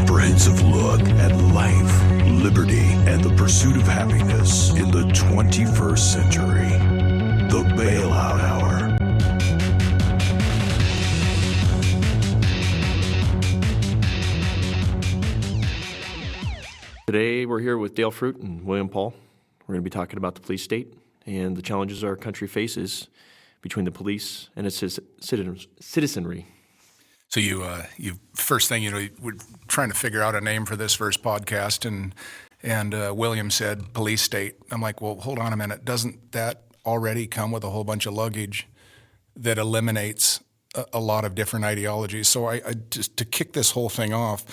comprehensive look at life, liberty, and the pursuit of happiness in the 21st century. The Bailout Hour. Today we're here with Dale Fruit and William Paul. We're going to be talking about the police state and the challenges our country faces between the police and its citizenry. So you first thing, we're trying to figure out a name for this first podcast, and William said police state. I'm like, well, hold on a minute. Doesn't that already come with a whole bunch of luggage that eliminates a lot of different ideologies? So I just to kick this whole thing off,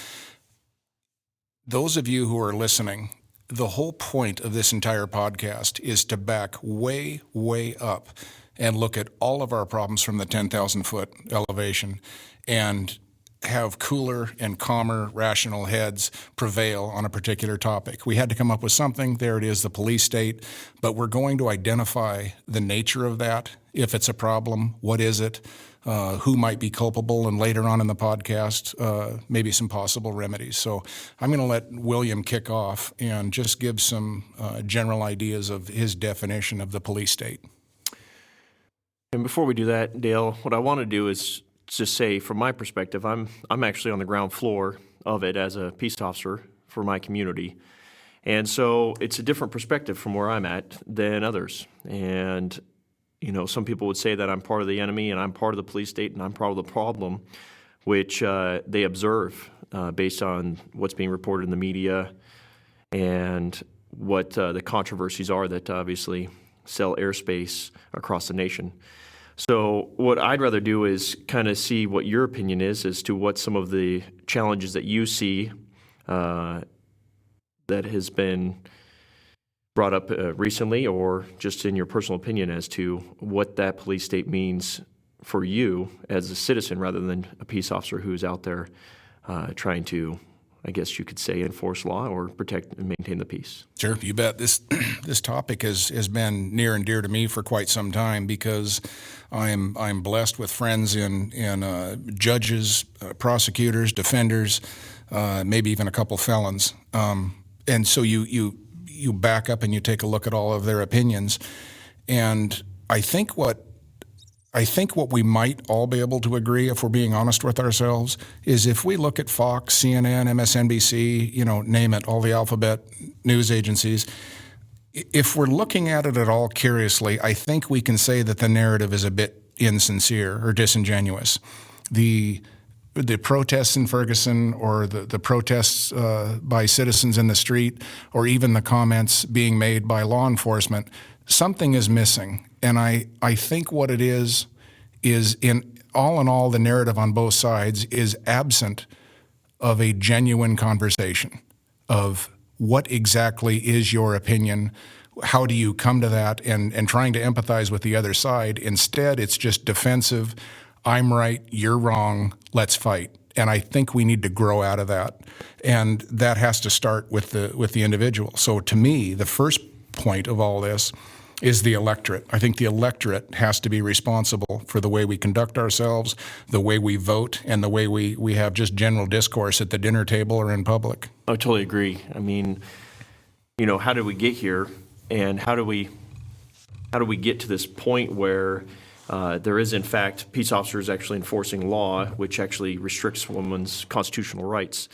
those of you who are listening, the whole point of this entire podcast is to back way, way up and look at all of our problems from the 10,000 foot elevation and have cooler and calmer, rational heads prevail on a particular topic. We had to come up with something. There it is, the police state. But we're going to identify the nature of that. If it's a problem, what is it? Who might be culpable? And later on in the podcast, maybe some possible remedies. So I'm going to let William kick off and just give some general ideas of his definition of the police state. And before we do that, Dale, what I want to do is just say, from my perspective, I'm actually on the ground floor of it as a peace officer for my community. And so it's a different perspective from where I'm at than others. And, some people would say that I'm part of the enemy and I'm part of the police state and I'm part of the problem, which they observe based on what's being reported in the media and what the controversies are that obviously sell airspace across the nation. So what I'd rather do is kind of see what your opinion is as to what some of the challenges that you see that has been brought up recently, or just in your personal opinion as to what that police state means for you as a citizen rather than a peace officer who's out there trying to, I guess you could say, enforce law or protect and maintain the peace. Sure, you bet. This topic has been near and dear to me for quite some time because I'm blessed with friends in judges, prosecutors, defenders, maybe even a couple felons, and so you back up and you take a look at all of their opinions, and I think what we might all be able to agree, if we're being honest with ourselves, is if we look at Fox, CNN, MSNBC, name it, all the alphabet news agencies, if we're looking at it at all curiously, I think we can say that the narrative is a bit insincere or disingenuous. The protests in Ferguson or the protests by citizens in the street or even the comments being made by law enforcement, something is missing. And I think what it is in all, the narrative on both sides is absent of a genuine conversation of what exactly is your opinion, how do you come to that, and trying to empathize with the other side. Instead, it's just defensive. I'm right, you're wrong, let's fight. And I think we need to grow out of that. And that has to start with the individual. So to me, the first point of all this is the electorate. I think the electorate has to be responsible for the way we conduct ourselves, the way we vote, and the way we have just general discourse at the dinner table or in public. I totally agree. I mean, how did we get here, and how do we get to this point where there is, in fact, peace officers actually enforcing law, which actually restricts women's constitutional rights,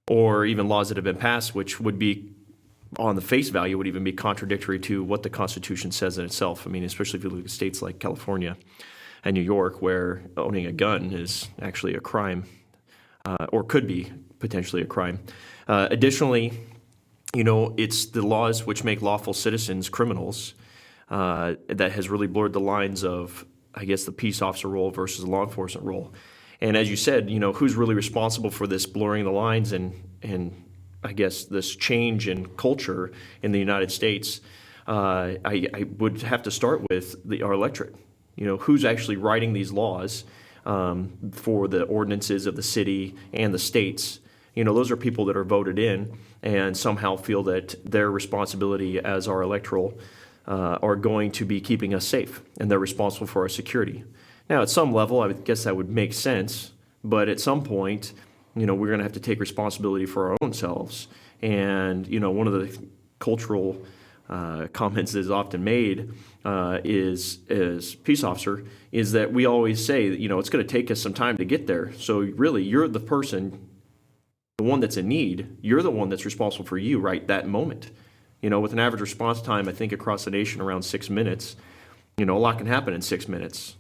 or even laws that have been passed, which would be, on the face value, would even be contradictory to what the Constitution says in itself. I mean, especially if you look at states like California and New York, where owning a gun is actually a crime, or could be potentially a crime. Additionally, it's the laws which make lawful citizens criminals that has really blurred the lines of, I guess, the peace officer role versus the law enforcement role. And as you said, who's really responsible for this blurring the lines and I guess this change in culture in the United States? I would have to start with our electorate. Who's actually writing these laws for the ordinances of the city and the states? Those are people that are voted in and somehow feel that their responsibility as our electoral are going to be keeping us safe, and they're responsible for our security. Now, at some level, I would guess that would make sense, but at some point, we're going to have to take responsibility for our own selves. And, one of the cultural comments that is often made is, as peace officer, is that we always say that, it's going to take us some time to get there. So really, you're the person, the one that's in need. You're the one that's responsible for you right that moment. With an average response time, I think across the nation around 6 minutes, a lot can happen in 6 minutes.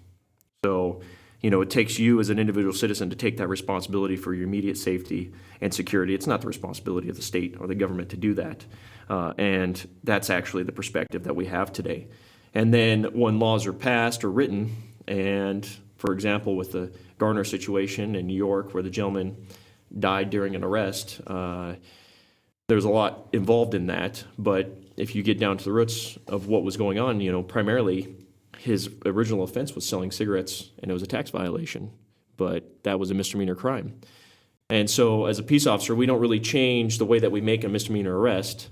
So, it takes you as an individual citizen to take that responsibility for your immediate safety and security. It's not the responsibility of the state or the government to do that. And that's actually the perspective that we have today. And then when laws are passed or written, and for example, with the Garner situation in New York where the gentleman died during an arrest, there's a lot involved in that. But if you get down to the roots of what was going on, primarily his original offense was selling cigarettes, and it was a tax violation, but that was a misdemeanor crime. And so as a peace officer, we don't really change the way that we make a misdemeanor arrest.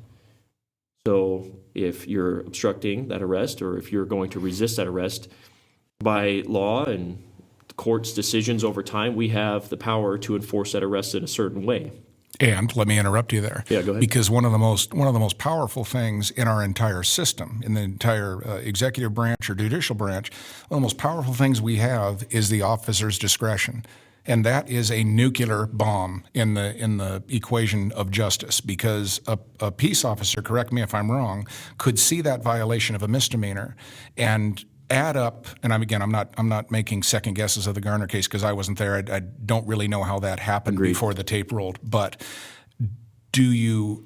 So if you're obstructing that arrest, or if you're going to resist that arrest, by law and the court's decisions over time, we have the power to enforce that arrest in a certain way. And let me interrupt you there. Yeah, go ahead. Because one of the most powerful things in our entire system, in the entire executive branch or judicial branch, one of the most powerful things we have is the officer's discretion. And that is a nuclear bomb in the equation of justice, because a peace officer, correct me if I'm wrong, could see that violation of a misdemeanor and add up, and I'm not making second guesses of the Garner case because I wasn't there. I don't really know how that happened Agreed. Before the tape rolled. But do you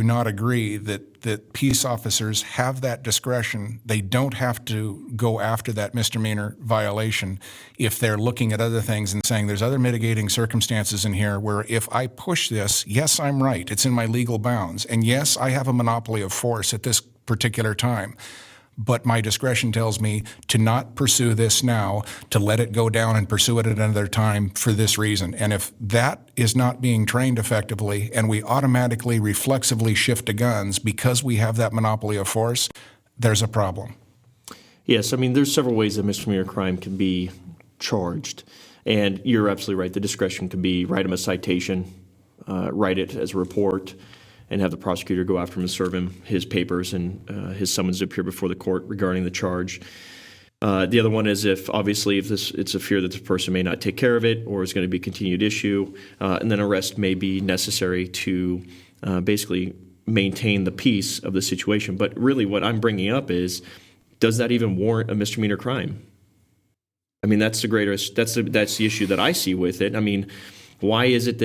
not agree that peace officers have that discretion? They don't have to go after that misdemeanor violation if they're looking at other things and saying there's other mitigating circumstances in here where if I push this, yes, I'm right, it's in my legal bounds, and yes, I have a monopoly of force at this particular time. But my discretion tells me to not pursue this now, to let it go down and pursue it at another time for this reason. And if that is not being trained effectively and we automatically, reflexively shift to guns because we have that monopoly of force, there's a problem. Yes, there's several ways that misdemeanor crime can be charged. And you're absolutely right. The discretion could be write him a citation, write it as a report, and have the prosecutor go after him and serve him his papers and his summons to appear before the court regarding the charge. The other one is if it's a fear that the person may not take care of it or is going to be a continued issue, and then arrest may be necessary to basically maintain the peace of the situation. But really what I'm bringing up is, does that even warrant a misdemeanor crime? That's the issue that I see with it. Why is it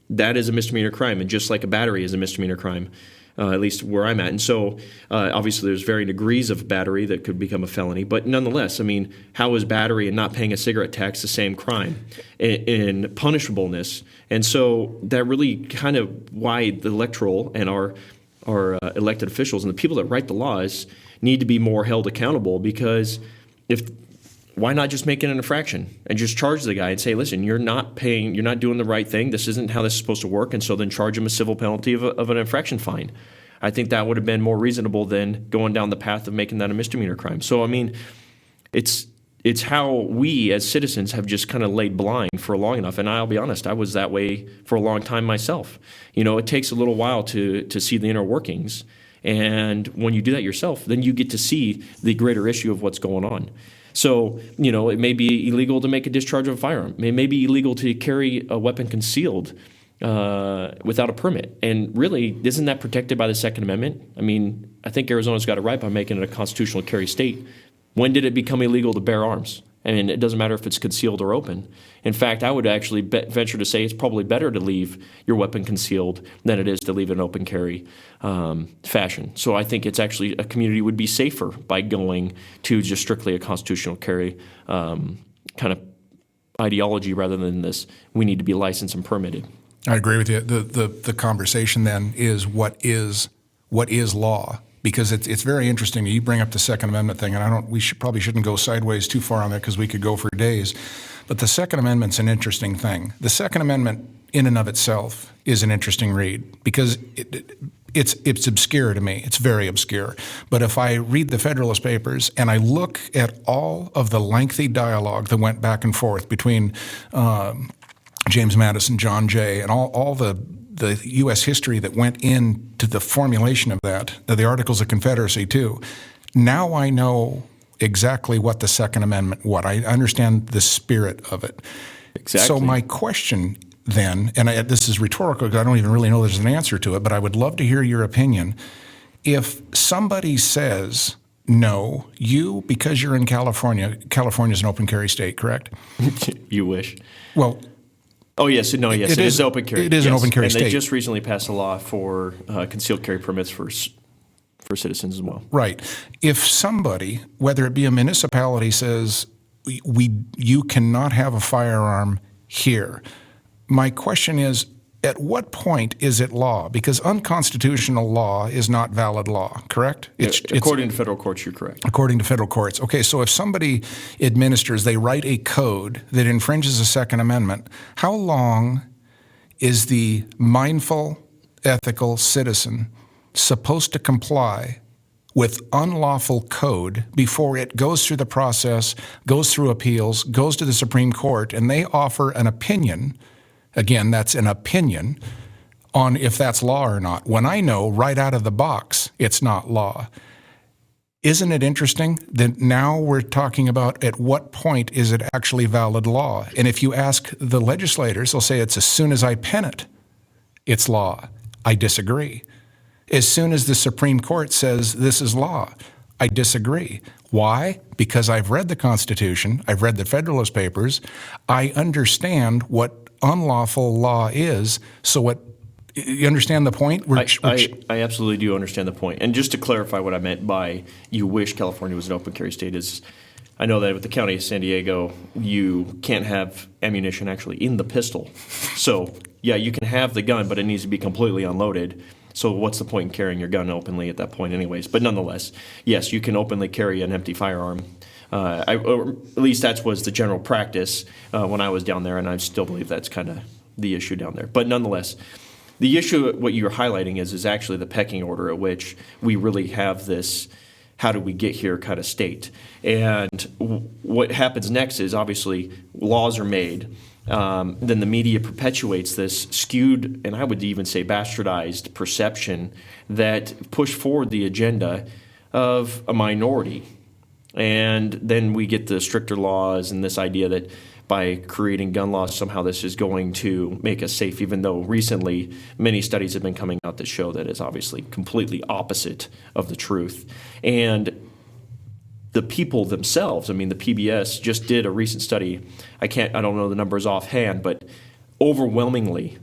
that is a misdemeanor crime, and just like a battery is a misdemeanor crime, at least where I'm at. And so obviously there's varying degrees of battery that could become a felony, but nonetheless, how is battery and not paying a cigarette tax the same crime in punishableness? And so that really kind of why the electoral and our elected officials and the people that write the laws need to be more held accountable, because why not just make it an infraction and just charge the guy and say, listen, you're not doing the right thing. This isn't how this is supposed to work. And so then charge him a civil penalty of an infraction fine. I think that would have been more reasonable than going down the path of making that a misdemeanor crime. So, it's how we as citizens have just kind of laid blind for long enough. And I'll be honest, I was that way for a long time myself. It takes a little while to see the inner workings. And when you do that yourself, then you get to see the greater issue of what's going on. So, it may be illegal to make a discharge of a firearm. It may be illegal to carry a weapon concealed without a permit. And really, isn't that protected by the Second Amendment? I think Arizona's got it right by making it a constitutional carry state. When did it become illegal to bear arms? It doesn't matter if it's concealed or open. In fact, I would actually venture to say it's probably better to leave your weapon concealed than it is to leave it in open carry fashion. So I think it's actually a community would be safer by going to just strictly a constitutional carry kind of ideology rather than this, we need to be licensed and permitted. I agree with you. The conversation then is what is law? Because it's very interesting. You bring up the Second Amendment thing, and probably shouldn't go sideways too far on that because we could go for days. But the Second Amendment's an interesting thing. The Second Amendment, in and of itself, is an interesting read because it's obscure to me. It's very obscure. But if I read the Federalist Papers and I look at all of the lengthy dialogue that went back and forth between James Madison, John Jay, and all the U.S. history that went into the formulation of that, the Articles of Confederacy too. Now I know exactly what the Second Amendment, what I understand the spirit of it. Exactly. So my question then, and this is rhetorical because I don't even really know there's an answer to it, but I would love to hear your opinion. If somebody says, no, because you're in California, California's an open carry state, correct? You wish. Well, oh, yes. No, yes, it is open carry. It is an open carry state. And they just recently passed a law for concealed carry permits for citizens as well. Right. If somebody, whether it be a municipality, says, you cannot have a firearm here, my question is, at what point is it law? Because unconstitutional law is not valid law, correct? According to federal courts, you're correct. According to federal courts. Okay, so if somebody they write a code that infringes the Second Amendment, how long is the mindful, ethical citizen supposed to comply with unlawful code before it goes through the process, goes through appeals, goes to the Supreme Court, and they offer an opinion? Again, that's an opinion on if that's law or not, when I know right out of the box it's not law. Isn't it interesting that now we're talking about at what point is it actually valid law? And if you ask the legislators, they'll say it's as soon as I pen it, it's law. I disagree. As soon as the Supreme Court says this is law, I disagree. Why? Because I've read the Constitution, I've read the Federalist Papers, I understand what unlawful law is. So what, you understand the point? I absolutely do understand the point. And just to clarify what I meant by you wish California was an open carry state is, I know that with the county of San Diego, you can't have ammunition actually in the pistol. So yeah, you can have the gun, but it needs to be completely unloaded. So what's the point in carrying your gun openly at that point anyways? But nonetheless, yes, you can openly carry an empty firearm. Or at least that was the general practice when I was down there, and I still believe that's kind of the issue down there. But nonetheless, the issue, what you're highlighting is actually the pecking order at which we really have this how do we get here kind of state. And what happens next is obviously laws are made. Then the media perpetuates this skewed, and I would even say bastardized perception that push forward the agenda of a minority. And then we get the stricter laws and this idea that by creating gun laws, somehow this is going to make us safe, even though recently many studies have been coming out that show that is obviously completely opposite of the truth. And the people themselves, I mean, the PBS just did a recent study. I don't know the numbers offhand, but overwhelmingly,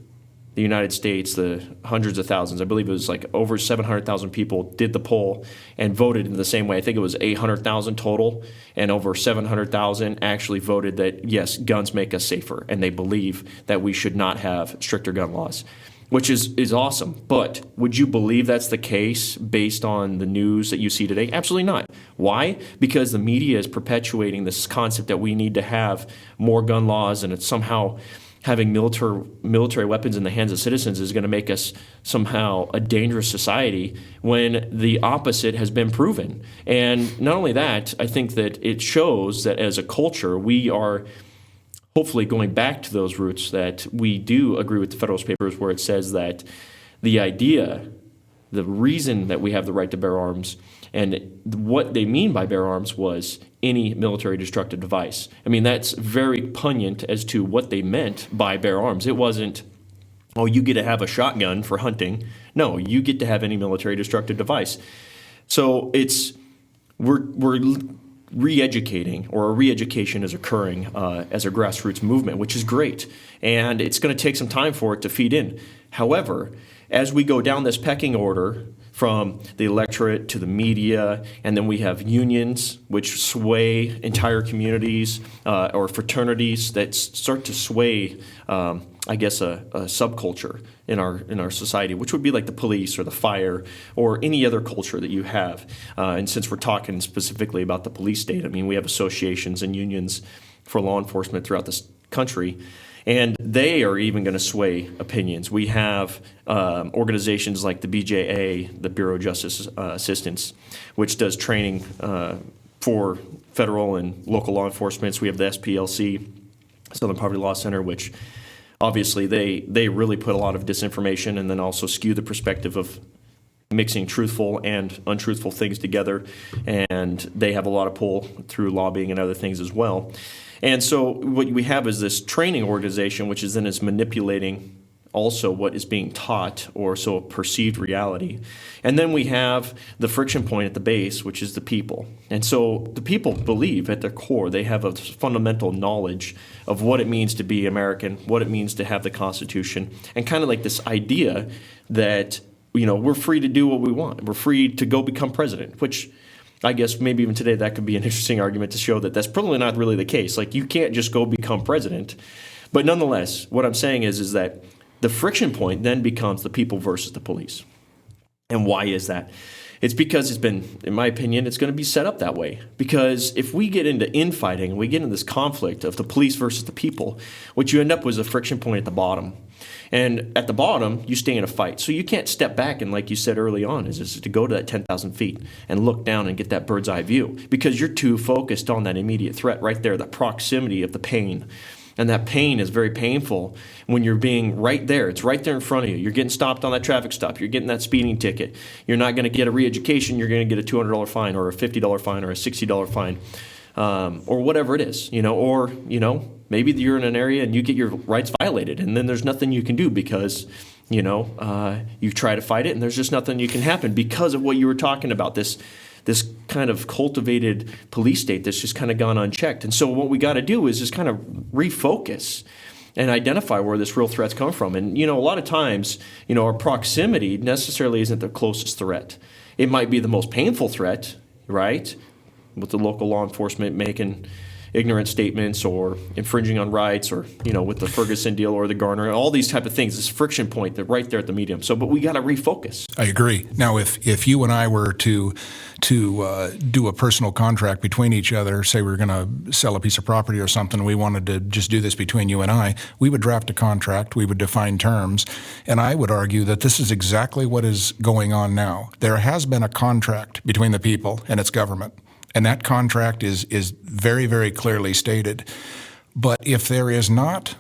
the United States, the hundreds of thousands, I believe it was like over 700,000 people did the poll and voted in the same way. I think it was 800,000 total, and over 700,000 actually voted that, yes, guns make us safer, and they believe that we should not have stricter gun laws, which is awesome. But would you believe that's the case based on the news that you see today? Absolutely not. Why? Because the media is perpetuating this concept that we need to have more gun laws, and it's somehow having military weapons in the hands of citizens is going to make us somehow a dangerous society when the opposite has been proven. And not only that, I think that it shows that as a culture, we are hopefully going back to those roots, that we do agree with the Federalist Papers where it says that the idea, the reason that we have the right to bear arms, and what they mean by bear arms was any military destructive device. I mean, that's very poignant as to what they meant by bear arms. It wasn't, oh, you get to have a shotgun for hunting. No, you get to have any military destructive device. So we're re-educating, or a re-education is occurring as a grassroots movement, which is great. And it's going to take some time for it to feed in. However, as we go down this pecking order from the electorate to the media, and then we have unions which sway entire communities or fraternities that start to sway, I guess, a subculture in our society, which would be like the police or the fire or any other culture that you have. And since we're talking specifically about the police state, I mean, we have associations and unions for law enforcement throughout this country. And they are even going to sway opinions. We have organizations like the BJA, the Bureau of Justice Assistance, which does training for federal and local law enforcement. So we have the SPLC, Southern Poverty Law Center, which obviously they really put a lot of disinformation and then also skew the perspective of mixing truthful and untruthful things together, and they have a lot of pull through lobbying and other things as well. And so what we have is this training organization, which is then is manipulating also what is being taught, or so a perceived reality. And then we have the friction point at the base, which is the people. And so the people believe at their core, they have a fundamental knowledge of what it means to be American, what it means to have the Constitution, and kind of like this idea that, you know, we're free to do what we want. We're free to go become president, which I guess maybe even today that could be an interesting argument to show that that's probably not really the case. Like, you can't just go become president. But nonetheless, what I'm saying is that the friction point then becomes the people versus the police. And why is that? It's because it's been, in my opinion, it's going to be set up that way. Because if we get into infighting and we get into this conflict of the police versus the people, what you end up with is a friction point at the bottom. And at the bottom, you stay in a fight. So you can't step back and, like you said early on, is to go to that 10,000 feet and look down and get that bird's eye view, because you're too focused on that immediate threat right there, the proximity of the pain. And that pain is very painful when you're being right there. It's right there in front of you. You're getting stopped on that traffic stop. You're getting that speeding ticket. You're not going to get a re-education. You're going to get a $200 fine or a $50 fine or a $60 fine, or whatever it is, or, maybe you're in an area and you get your rights violated, and then there's nothing you can do because, you try to fight it and there's just nothing you can happen because of what you were talking about, this kind of cultivated police state that's just kind of gone unchecked. And so what we got to do is just kind of refocus and identify where this real threats come from. And, a lot of times, our proximity necessarily isn't the closest threat. It might be the most painful threat, right? With the local law enforcement making ignorant statements or infringing on rights, or, with the Ferguson deal or the Garner, all these type of things, this friction point that right there at the medium. So, but we got to refocus. I agree. Now, if you and I were to do a personal contract between each other, say we were going to sell a piece of property or something, we wanted to just do this between you and I, we would draft a contract, we would define terms, and I would argue that this is exactly what is going on now. There has been a contract between the people and its government. And that contract is very, very clearly stated. But if there is not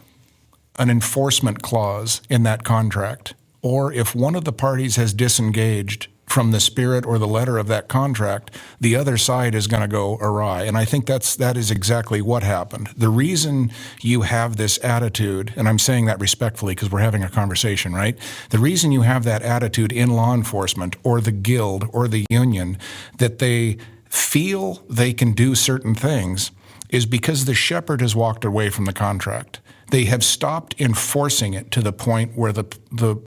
an enforcement clause in that contract, or if one of the parties has disengaged from the spirit or the letter of that contract, the other side is going to go awry. And I think that is exactly what happened. The reason you have this attitude, and I'm saying that respectfully because we're having a conversation, right? The reason you have that attitude in law enforcement or the guild or the union, that they feel they can do certain things, is because the shepherd has walked away from the contract. They have stopped enforcing it to the point where the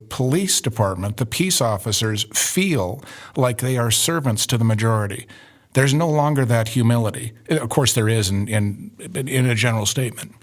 police department, the peace officers, feel like they are servants to the majority. There's no longer that humility. Of course there is in a general statement.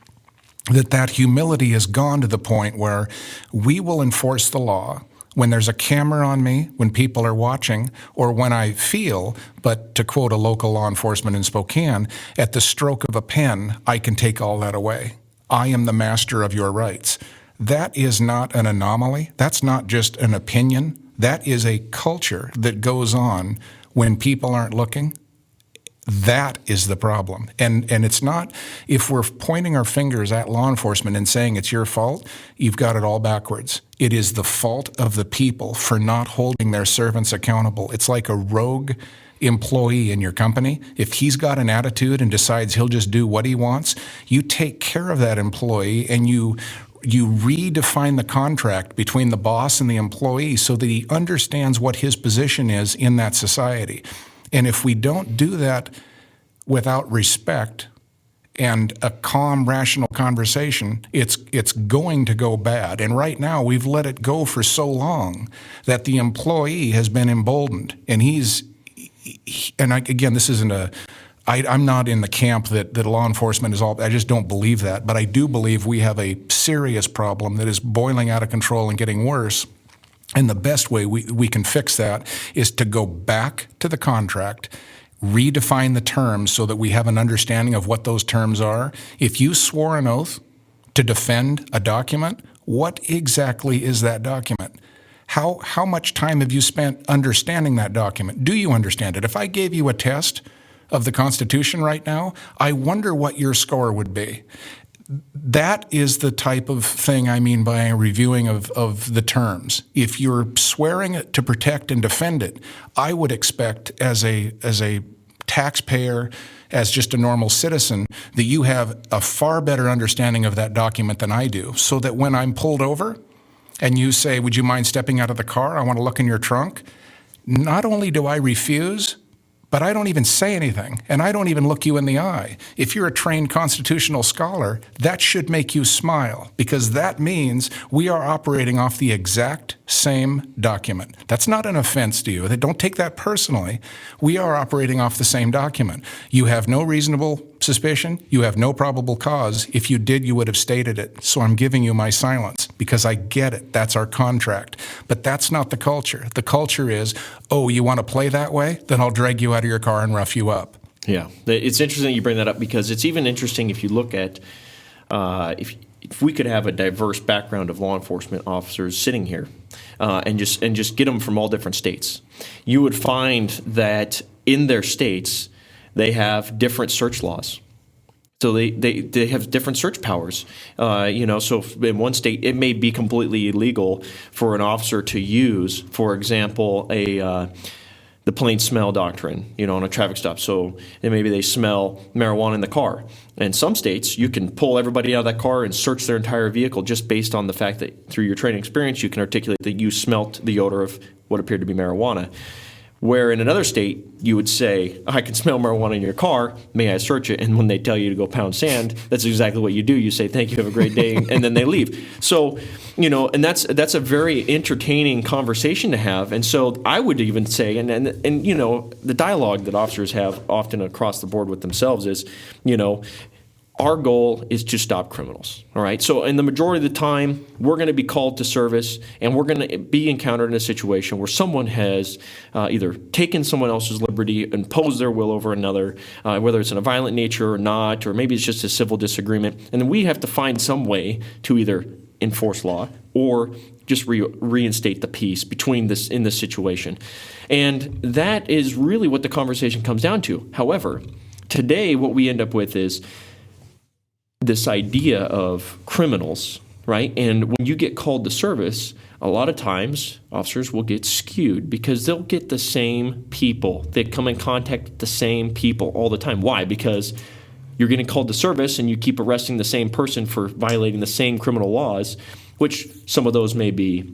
That humility has gone to the point where we will enforce the law when there's a camera on me, when people are watching, or when I feel, but to quote a local law enforcement in Spokane, at the stroke of a pen, I can take all that away. I am the master of your rights. That is not an anomaly. That's not just an opinion. That is a culture that goes on when people aren't looking. That is the problem. And it's not, if we're pointing our fingers at law enforcement and saying it's your fault, you've got it all backwards. It is the fault of the people for not holding their servants accountable. It's like a rogue employee in your company. If he's got an attitude and decides he'll just do what he wants, you take care of that employee and you redefine the contract between the boss and the employee so that he understands what his position is in that society. And if we don't do that without respect and a calm, rational conversation, it's going to go bad. And right now, we've let it go for so long that the employee has been emboldened. And again, this isn't I'm not in the camp that law enforcement is all, I just don't believe that. But I do believe we have a serious problem that is boiling out of control and getting worse. And the best way we can fix that is to go back to the contract, redefine the terms so that we have an understanding of what those terms are. If you swore an oath to defend a document, what exactly is that document? How much time have you spent understanding that document? Do you understand it? If I gave you a test of the Constitution right now, I wonder what your score would be. that is the type of thing I mean by a reviewing of the terms. If you're swearing it to protect and defend it, I would expect as a taxpayer, as just a normal citizen, that you have a far better understanding of that document than I do, so that when I'm pulled over and you say, would you mind stepping out of the car? I want to look in your trunk. Not only do I refuse, but I don't even say anything, and I don't even look you in the eye. If you're a trained constitutional scholar, that should make you smile, because that means we are operating off the exact same document. That's not an offense to you. Don't take that personally. We are operating off the same document. You have no reasonable suspicion. You have no probable cause. If you did, you would have stated it. So I'm giving you my silence because I get it. That's our contract. But that's not the culture. The culture is, oh, you want to play that way? Then I'll drag you out of your car and rough you up. Yeah. It's interesting that you bring that up, because it's even interesting if you look at if we could have a diverse background of law enforcement officers sitting here and just get them from all different states, you would find that in their states they have different search laws. So they have different search powers. So in one state it may be completely illegal for an officer to use, for example, the plain smell doctrine, on a traffic stop. So maybe they smell marijuana in the car. In some states, you can pull everybody out of that car and search their entire vehicle just based on the fact that through your training experience, you can articulate that you smelt the odor of what appeared to be marijuana. Where in another state, you would say, I can smell marijuana in your car, may I search it? And when they tell you to go pound sand, that's exactly what you do. You say, thank you, have a great day, and then they leave. So, and that's a very entertaining conversation to have. And so I would even say, and the dialogue that officers have often across the board with themselves is, our goal is to stop criminals, all right? So in the majority of the time, we're going to be called to service, and we're going to be encountered in a situation where someone has either taken someone else's liberty, imposed their will over another, whether it's in a violent nature or not, or maybe it's just a civil disagreement. And then we have to find some way to either enforce law or just reinstate the peace in this situation. And that is really what the conversation comes down to. However, today what we end up with is this idea of criminals, right? And when you get called to service, a lot of times officers will get skewed because they'll get the same people. They come in contact with the same people all the time. Why? Because you're getting called to service and you keep arresting the same person for violating the same criminal laws, which some of those may be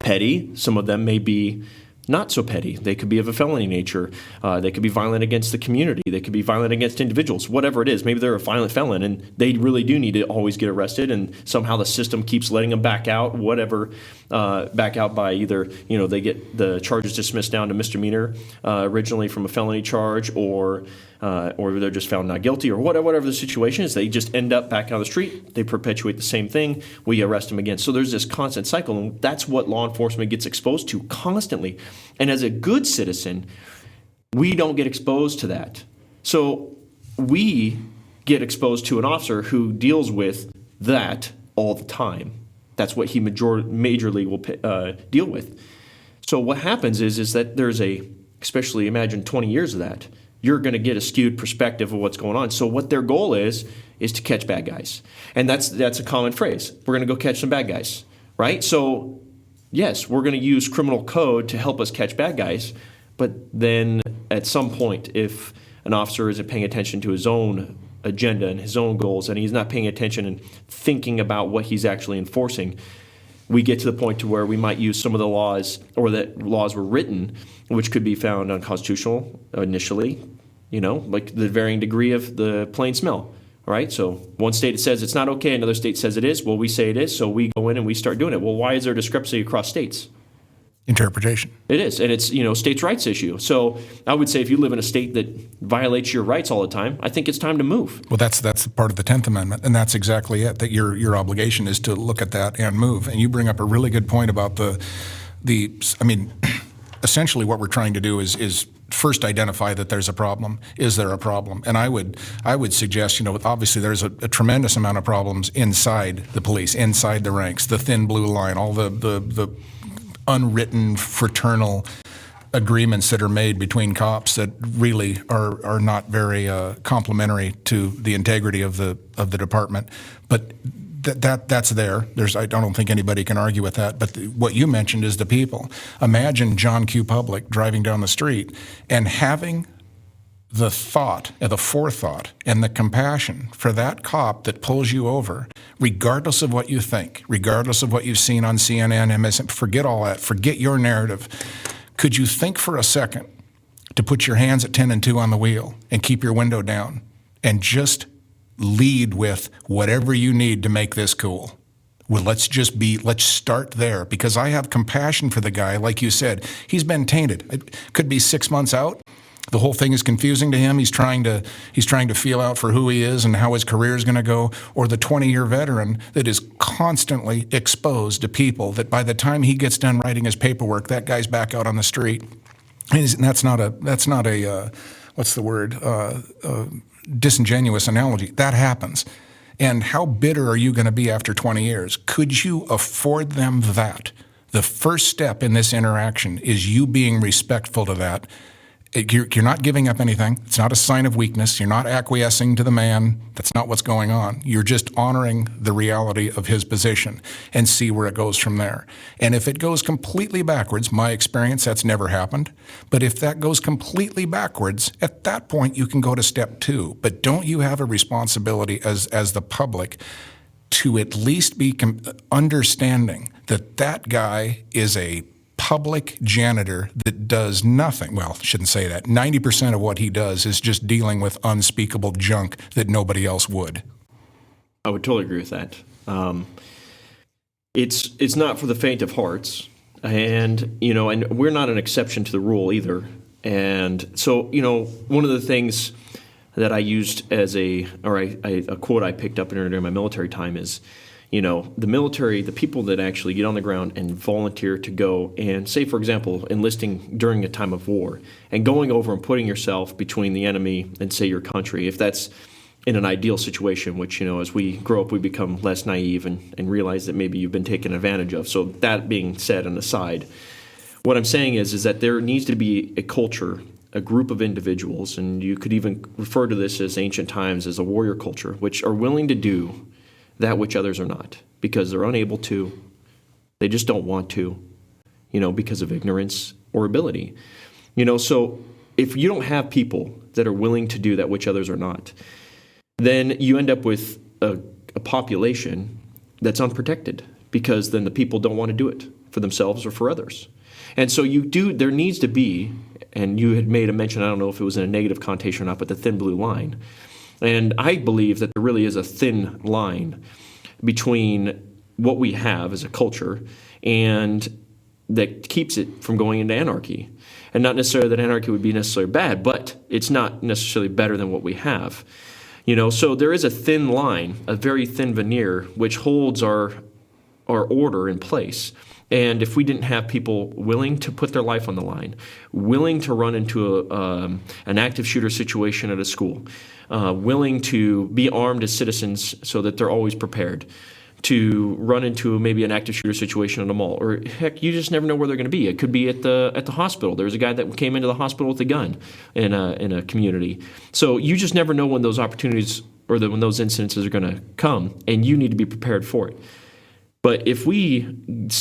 petty, some of them may be not so petty. They could be of a felony nature. They could be violent against the community. They could be violent against individuals, whatever it is. Maybe they're a violent felon and they really do need to always get arrested, and somehow the system keeps letting them back out, back out by either, they get the charges dismissed down to misdemeanor originally from a felony charge, or they're just found not guilty, or whatever the situation is. They just end up back on the street. They perpetuate the same thing. We arrest them again. So there's this constant cycle, and that's what law enforcement gets exposed to constantly. And as a good citizen, we don't get exposed to that. So we get exposed to an officer who deals with that all the time. That's what he majorly will deal with. So what happens is that there's especially imagine 20 years of that, you're going to get a skewed perspective of what's going on. So what their goal is to catch bad guys. And that's a common phrase. We're going to go catch some bad guys, right? So yes, we're going to use criminal code to help us catch bad guys. But then at some point, if an officer isn't paying attention to his own agenda and his own goals, and he's not paying attention and thinking about what he's actually enforcing, we get to the point to where we might use some of the laws, or that laws were written, which could be found unconstitutional initially, like the varying degree of the plain smell, right? So one state says it's not okay, another state says it is. Well, we say it is, so we go in and we start doing it. Well, why is there discrepancy across states? Interpretation. It is, and it's states' rights issue. So I would say if you live in a state that violates your rights all the time, I think it's time to move. Well, that's part of the 10th Amendment, and that's exactly it. That your obligation is to look at that and move. And you bring up a really good point about essentially what we're trying to do is first identify that there's a problem. Is there a problem? And I would suggest, obviously there's a tremendous amount of problems inside the police, inside the ranks, the thin blue line, all the unwritten fraternal agreements that are made between cops that really are not very complimentary to the integrity of the department. But that's there. I don't think anybody can argue with that. But what you mentioned is the people. Imagine John Q. Public driving down the street and having the thought, the forethought, and the compassion for that cop that pulls you over, regardless of what you think, regardless of what you've seen on CNN, MSN, forget all that, forget your narrative. Could you think for a second to put your hands at 10 and 2 on the wheel and keep your window down and just lead with whatever you need to make this cool? Well, let's start there, because I have compassion for the guy. Like you said, he's been tainted. It could be 6 months out. The whole thing is confusing to him. He's trying to feel out for who he is and how his career is going to go. Or the 20-year veteran that is constantly exposed to people that by the time he gets done writing his paperwork, that guy's back out on the street. And that's not a what's the word? Disingenuous analogy. That happens. And how bitter are you going to be after 20 years? Could you afford them that? The first step in this interaction is you being respectful to that. You're not giving up anything. It's not a sign of weakness. You're not acquiescing to the man. That's not what's going on. You're just honoring the reality of his position and see where it goes from there. And if it goes completely backwards, my experience, that's never happened. But if that goes completely backwards, at that point you can go to step 2. But don't you have a responsibility as the public to at least be understanding that guy is a public janitor that does nothing. Well, shouldn't say that. 90% of what he does is just dealing with unspeakable junk that nobody else would. I would totally agree with that. It's not for the faint of hearts, and we're not an exception to the rule either. And so, one of the things that I used as a quote I picked up during my military time is, the military, the people that actually get on the ground and volunteer to go and, say, for example, enlisting during a time of war and going over and putting yourself between the enemy and, say, your country, if that's in an ideal situation, which, as we grow up, we become less naive and realize that maybe you've been taken advantage of. So that being said and aside, what I'm saying is that there needs to be a culture, a group of individuals, and you could even refer to this as ancient times as a warrior culture, which are willing to do that which others are not, because they're unable to, they just don't want to, because of ignorance or ability. So if you don't have people that are willing to do that which others are not, then you end up with a population that's unprotected, because then the people don't want to do it for themselves or for others. And so there needs to be, and you had made a mention, I don't know if it was in a negative connotation or not, but the thin blue line. And I believe that there really is a thin line between what we have as a culture and that keeps it from going into anarchy. And not necessarily that anarchy would be necessarily bad, but it's not necessarily better than what we have. So there is a thin line, a very thin veneer, which holds our order in place. And if we didn't have people willing to put their life on the line, willing to run into an active shooter situation at a school, willing to be armed as citizens so that they're always prepared, to run into maybe an active shooter situation at a mall, or heck, you just never know where they're going to be. It could be at the hospital. There was a guy that came into the hospital with a gun in a community. So you just never know when those opportunities or when those incidences are going to come, and you need to be prepared for it. But if we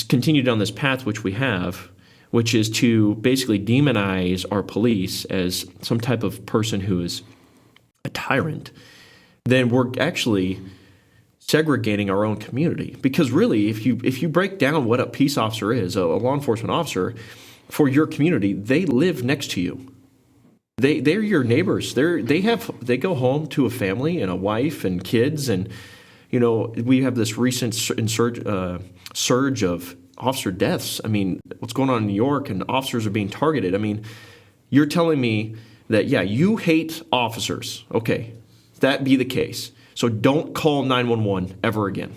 continue down this path, which we have, which is to basically demonize our police as some type of person who is a tyrant, then we're actually segregating our own community. Because really, if you break down what a peace officer is, a law enforcement officer for your community, they live next to you. They're your neighbors. They go home to a family and a wife and kids, and we have this recent surge of officer deaths. I mean, what's going on in New York, and officers are being targeted. I mean, you're telling me that, yeah, you hate officers. Okay, that be the case. So don't call 911 ever again.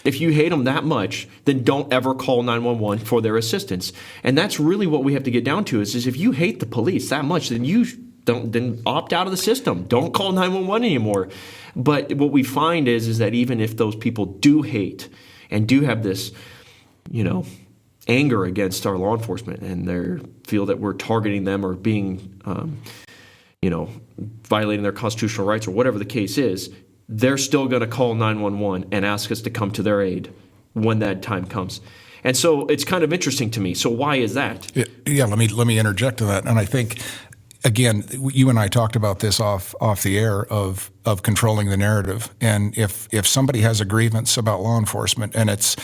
If you hate them that much, then don't ever call 911 for their assistance. And that's really what we have to get down to is if you hate the police that much, then opt out of the system. Don't call 911 anymore. But what we find is that even if those people do hate and do have this, anger against our law enforcement, and they feel that we're targeting them or being, violating their constitutional rights or whatever the case is, they're still going to call 911 and ask us to come to their aid when that time comes. And so it's kind of interesting to me. So why is that? Yeah, let me interject to that. And I think, again, you and I talked about this off the air of controlling the narrative. And if somebody has a grievance about law enforcement and it's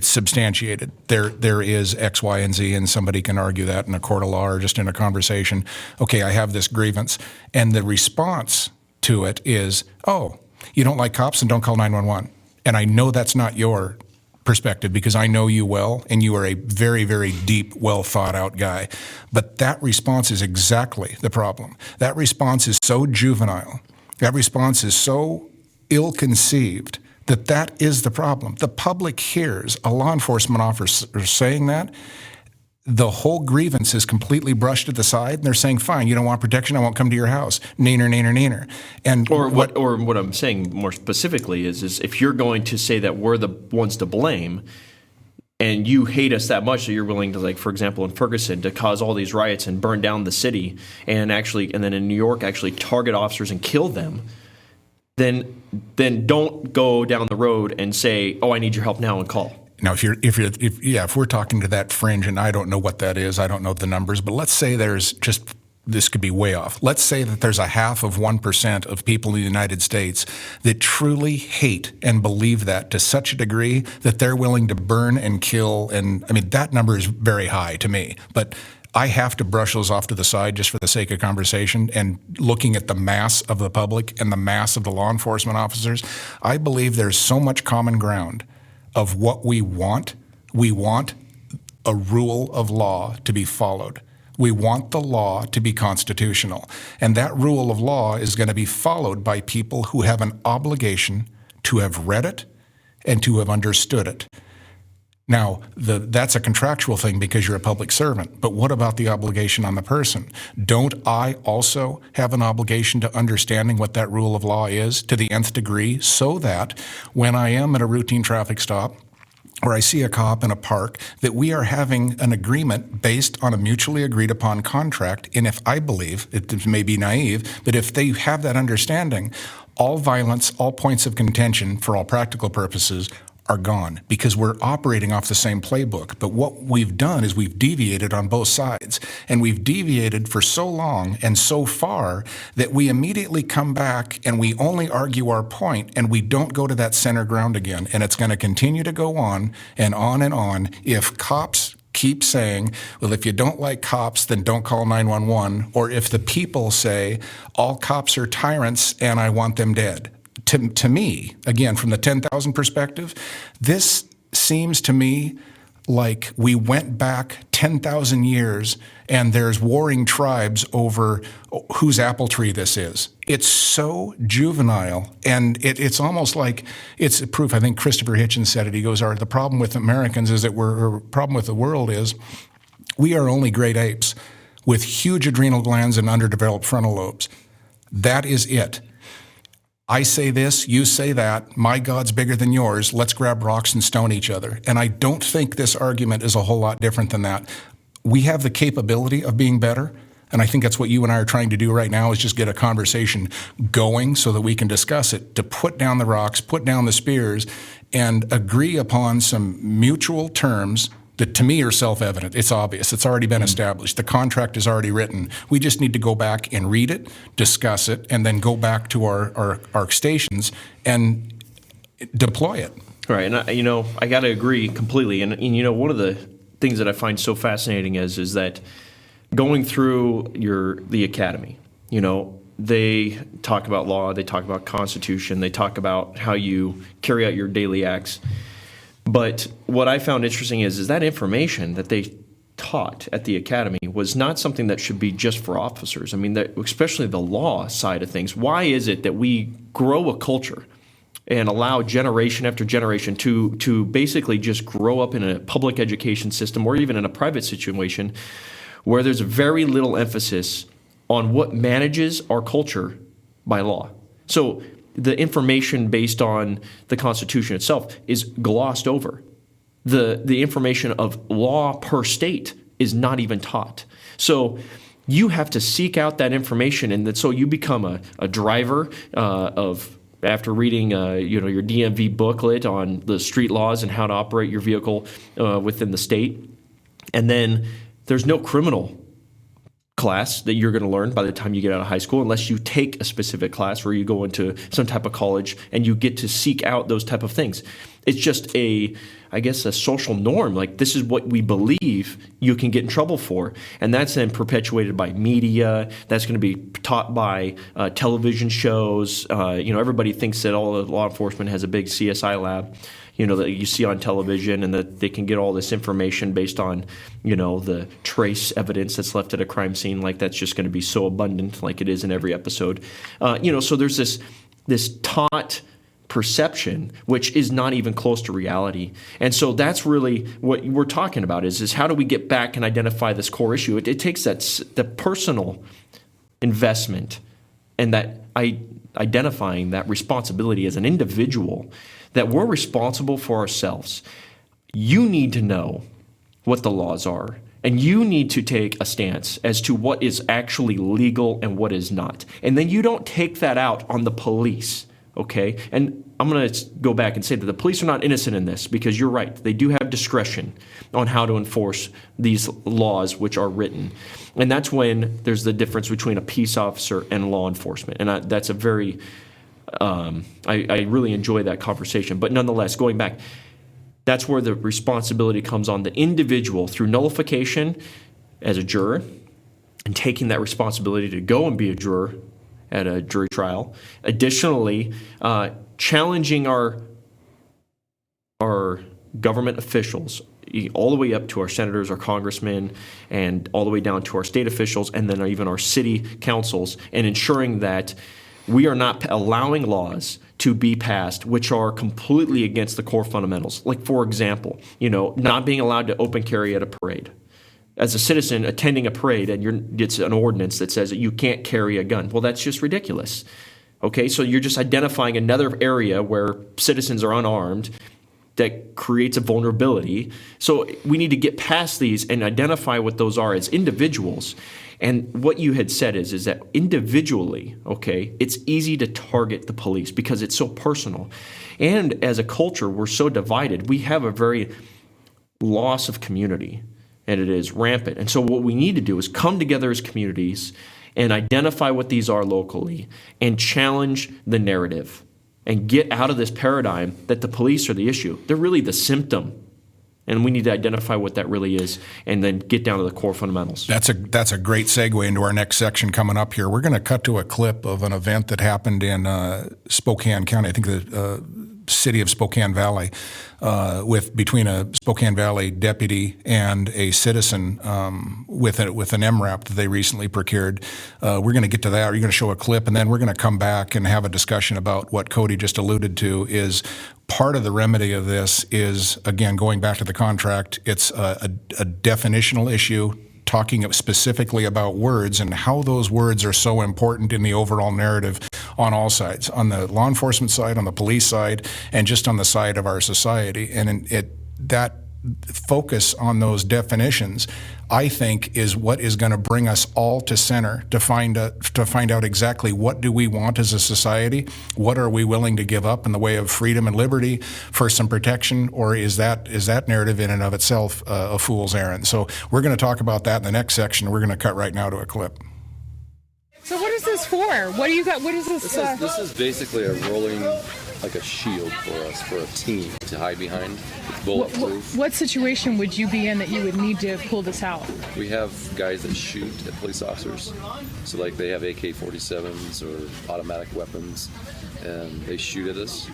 substantiated, there is X, Y, and Z, and somebody can argue that in a court of law or just in a conversation. Okay, I have this grievance, and the response to it is, oh, you don't like cops, and don't call 911. And I know that's not your perspective because I know you well, and you are a very, very deep, well thought out guy. But that response is exactly the problem. That response is so juvenile. That response is so ill-conceived that is the problem. The public hears a law enforcement officer saying that. The whole grievance is completely brushed to the side, and they're saying, fine, you don't want protection, I won't come to your house. Neener, neener, neener. And what I'm saying more specifically is if you're going to say that we're the ones to blame, and you hate us that much that you're willing to, like, for example, in Ferguson, to cause all these riots and burn down the city, and then in New York actually target officers and kill them, then don't go down the road and say, oh, I need your help now, and call. Now, if we're talking to that fringe, and I don't know what that is, I don't know the numbers, but let's say this could be way off. Let's say that there's 0.5% of people in the United States that truly hate and believe that to such a degree that they're willing to burn and kill. And I mean, that number is very high to me, but I have to brush those off to the side just for the sake of conversation and looking at the mass of the public and the mass of the law enforcement officers. I believe there's so much common ground of what we want. We want a rule of law to be followed. We want the law to be constitutional. And that rule of law is going to be followed by people who have an obligation to have read it and to have understood it. Now, that's a contractual thing because you're a public servant, but what about the obligation on the person? Don't I also have an obligation to understanding what that rule of law is to the nth degree, so that when I am at a routine traffic stop or I see a cop in a park, that we are having an agreement based on a mutually agreed upon contract? And if I believe, it may be naive, but if they have that understanding, all violence, all points of contention, for all practical purposes, are gone because we're operating off the same playbook. But what we've done is we've deviated on both sides, and we've deviated for so long and so far that we immediately come back and we only argue our point, and we don't go to that center ground again. And it's going to continue to go on and on and on if cops keep saying, well, if you don't like cops, then don't call 911, or if the people say all cops are tyrants and I want them dead. To me, again, from the 10,000 perspective, this seems to me like we went back 10,000 years and there's warring tribes over whose apple tree this is. It's so juvenile, and it's almost like it's proof. I think Christopher Hitchens said it. He goes, the problem with Americans is that problem with the world is we are only great apes with huge adrenal glands and underdeveloped frontal lobes. That is it. I say this, you say that, my God's bigger than yours, let's grab rocks and stone each other. And I don't think this argument is a whole lot different than that. We have the capability of being better, and I think that's what you and I are trying to do right now, is just get a conversation going so that we can discuss it, to put down the rocks, put down the spears, and agree upon some mutual terms that to me are self-evident. It's obvious. It's already been established. The contract is already written. We just need to go back and read it, discuss it, and then go back to our stations and deploy it. Right, and I got to agree completely. And one of the things that I find so fascinating is that going through the academy, they talk about law, they talk about Constitution, they talk about how you carry out your daily acts. But what I found interesting is that information that they taught at the academy was not something that should be just for officers. I mean, especially the law side of things. Why is it that we grow a culture and allow generation after generation to basically just grow up in a public education system or even in a private situation where there's very little emphasis on what manages our culture by law? So the information based on the Constitution itself is glossed over. the information of law per state is not even taught. So you have to seek out that information, and so you become a driver after reading your DMV booklet on the street laws and how to operate your vehicle within the state. And then there's no criminal class that you're going to learn by the time you get out of high school, unless you take a specific class where you go into some type of college and you get to seek out those type of things. It's just a social norm. Like, this is what we believe you can get in trouble for. And that's then perpetuated by media. That's going to be taught by television shows. Everybody thinks that all the law enforcement has a big CSI lab, that you see on television, and that they can get all this information based on, the trace evidence that's left at a crime scene. Like, that's just going to be so abundant, like it is in every episode. So there's this taught perception, which is not even close to reality. And so that's really what we're talking about is how do we get back and identify this core issue? It takes the personal investment and that identifying that responsibility as an individual, that we're responsible for ourselves. You need to know what the laws are, and you need to take a stance as to what is actually legal and what is not. And then you don't take that out on the police. Okay, and I'm going to go back and say that the police are not innocent in this, because you're right. They do have discretion on how to enforce these laws which are written. And that's when there's the difference between a peace officer and law enforcement. And that's a very, I really enjoy that conversation. But nonetheless, going back, that's where the responsibility comes on the individual through nullification as a juror and taking that responsibility to go and be a juror at a jury trial. Additionally, challenging our government officials, all the way up to our senators, our congressmen, and all the way down to our state officials, and then even our city councils, and ensuring that we are not allowing laws to be passed which are completely against the core fundamentals. Like, for example, not being allowed to open carry at a parade. As a citizen attending a parade, and it's an ordinance that says that you can't carry a gun. Well, that's just ridiculous. Okay, so you're just identifying another area where citizens are unarmed that creates a vulnerability. So we need to get past these and identify what those are as individuals. And what you had said is that individually, okay, it's easy to target the police because it's so personal. And as a culture, we're so divided. We have a very loss of community. And it is rampant. And so what we need to do is come together as communities and identify what these are locally and challenge the narrative and get out of this paradigm that the police are the issue. They're really the symptom. And we need to identify what that really is and then get down to the core fundamentals. That's a great segue into our next section coming up here. We're going to cut to a clip of an event that happened in Spokane County, I think the city of Spokane Valley, between a Spokane Valley deputy and a citizen with an MRAP that they recently procured. We're going to get to that. You're going to show a clip, and then we're going to come back and have a discussion about what Cody just alluded to. Is part of the remedy of this is, again, going back to the contract, it's a definitional issue, talking specifically about words and how those words are so important in the overall narrative on all sides, on the law enforcement side, on the police side, and just on the side of our society. And that focus on those definitions, I think, is what is going to bring us all to center to find out exactly what do we want as a society, what are we willing to give up in the way of freedom and liberty for some protection, or is that narrative in and of itself a fool's errand? So we're going to talk about that in the next section. We're going to cut right now to a clip. So what is this for? What do you got? What is this? This is basically a rolling, like a shield for us, for a team to hide behind. It's bulletproof. What situation would you be in that you would need to pull this out? We have guys that shoot at police officers. So like they have AK-47s or automatic weapons, and they shoot at us.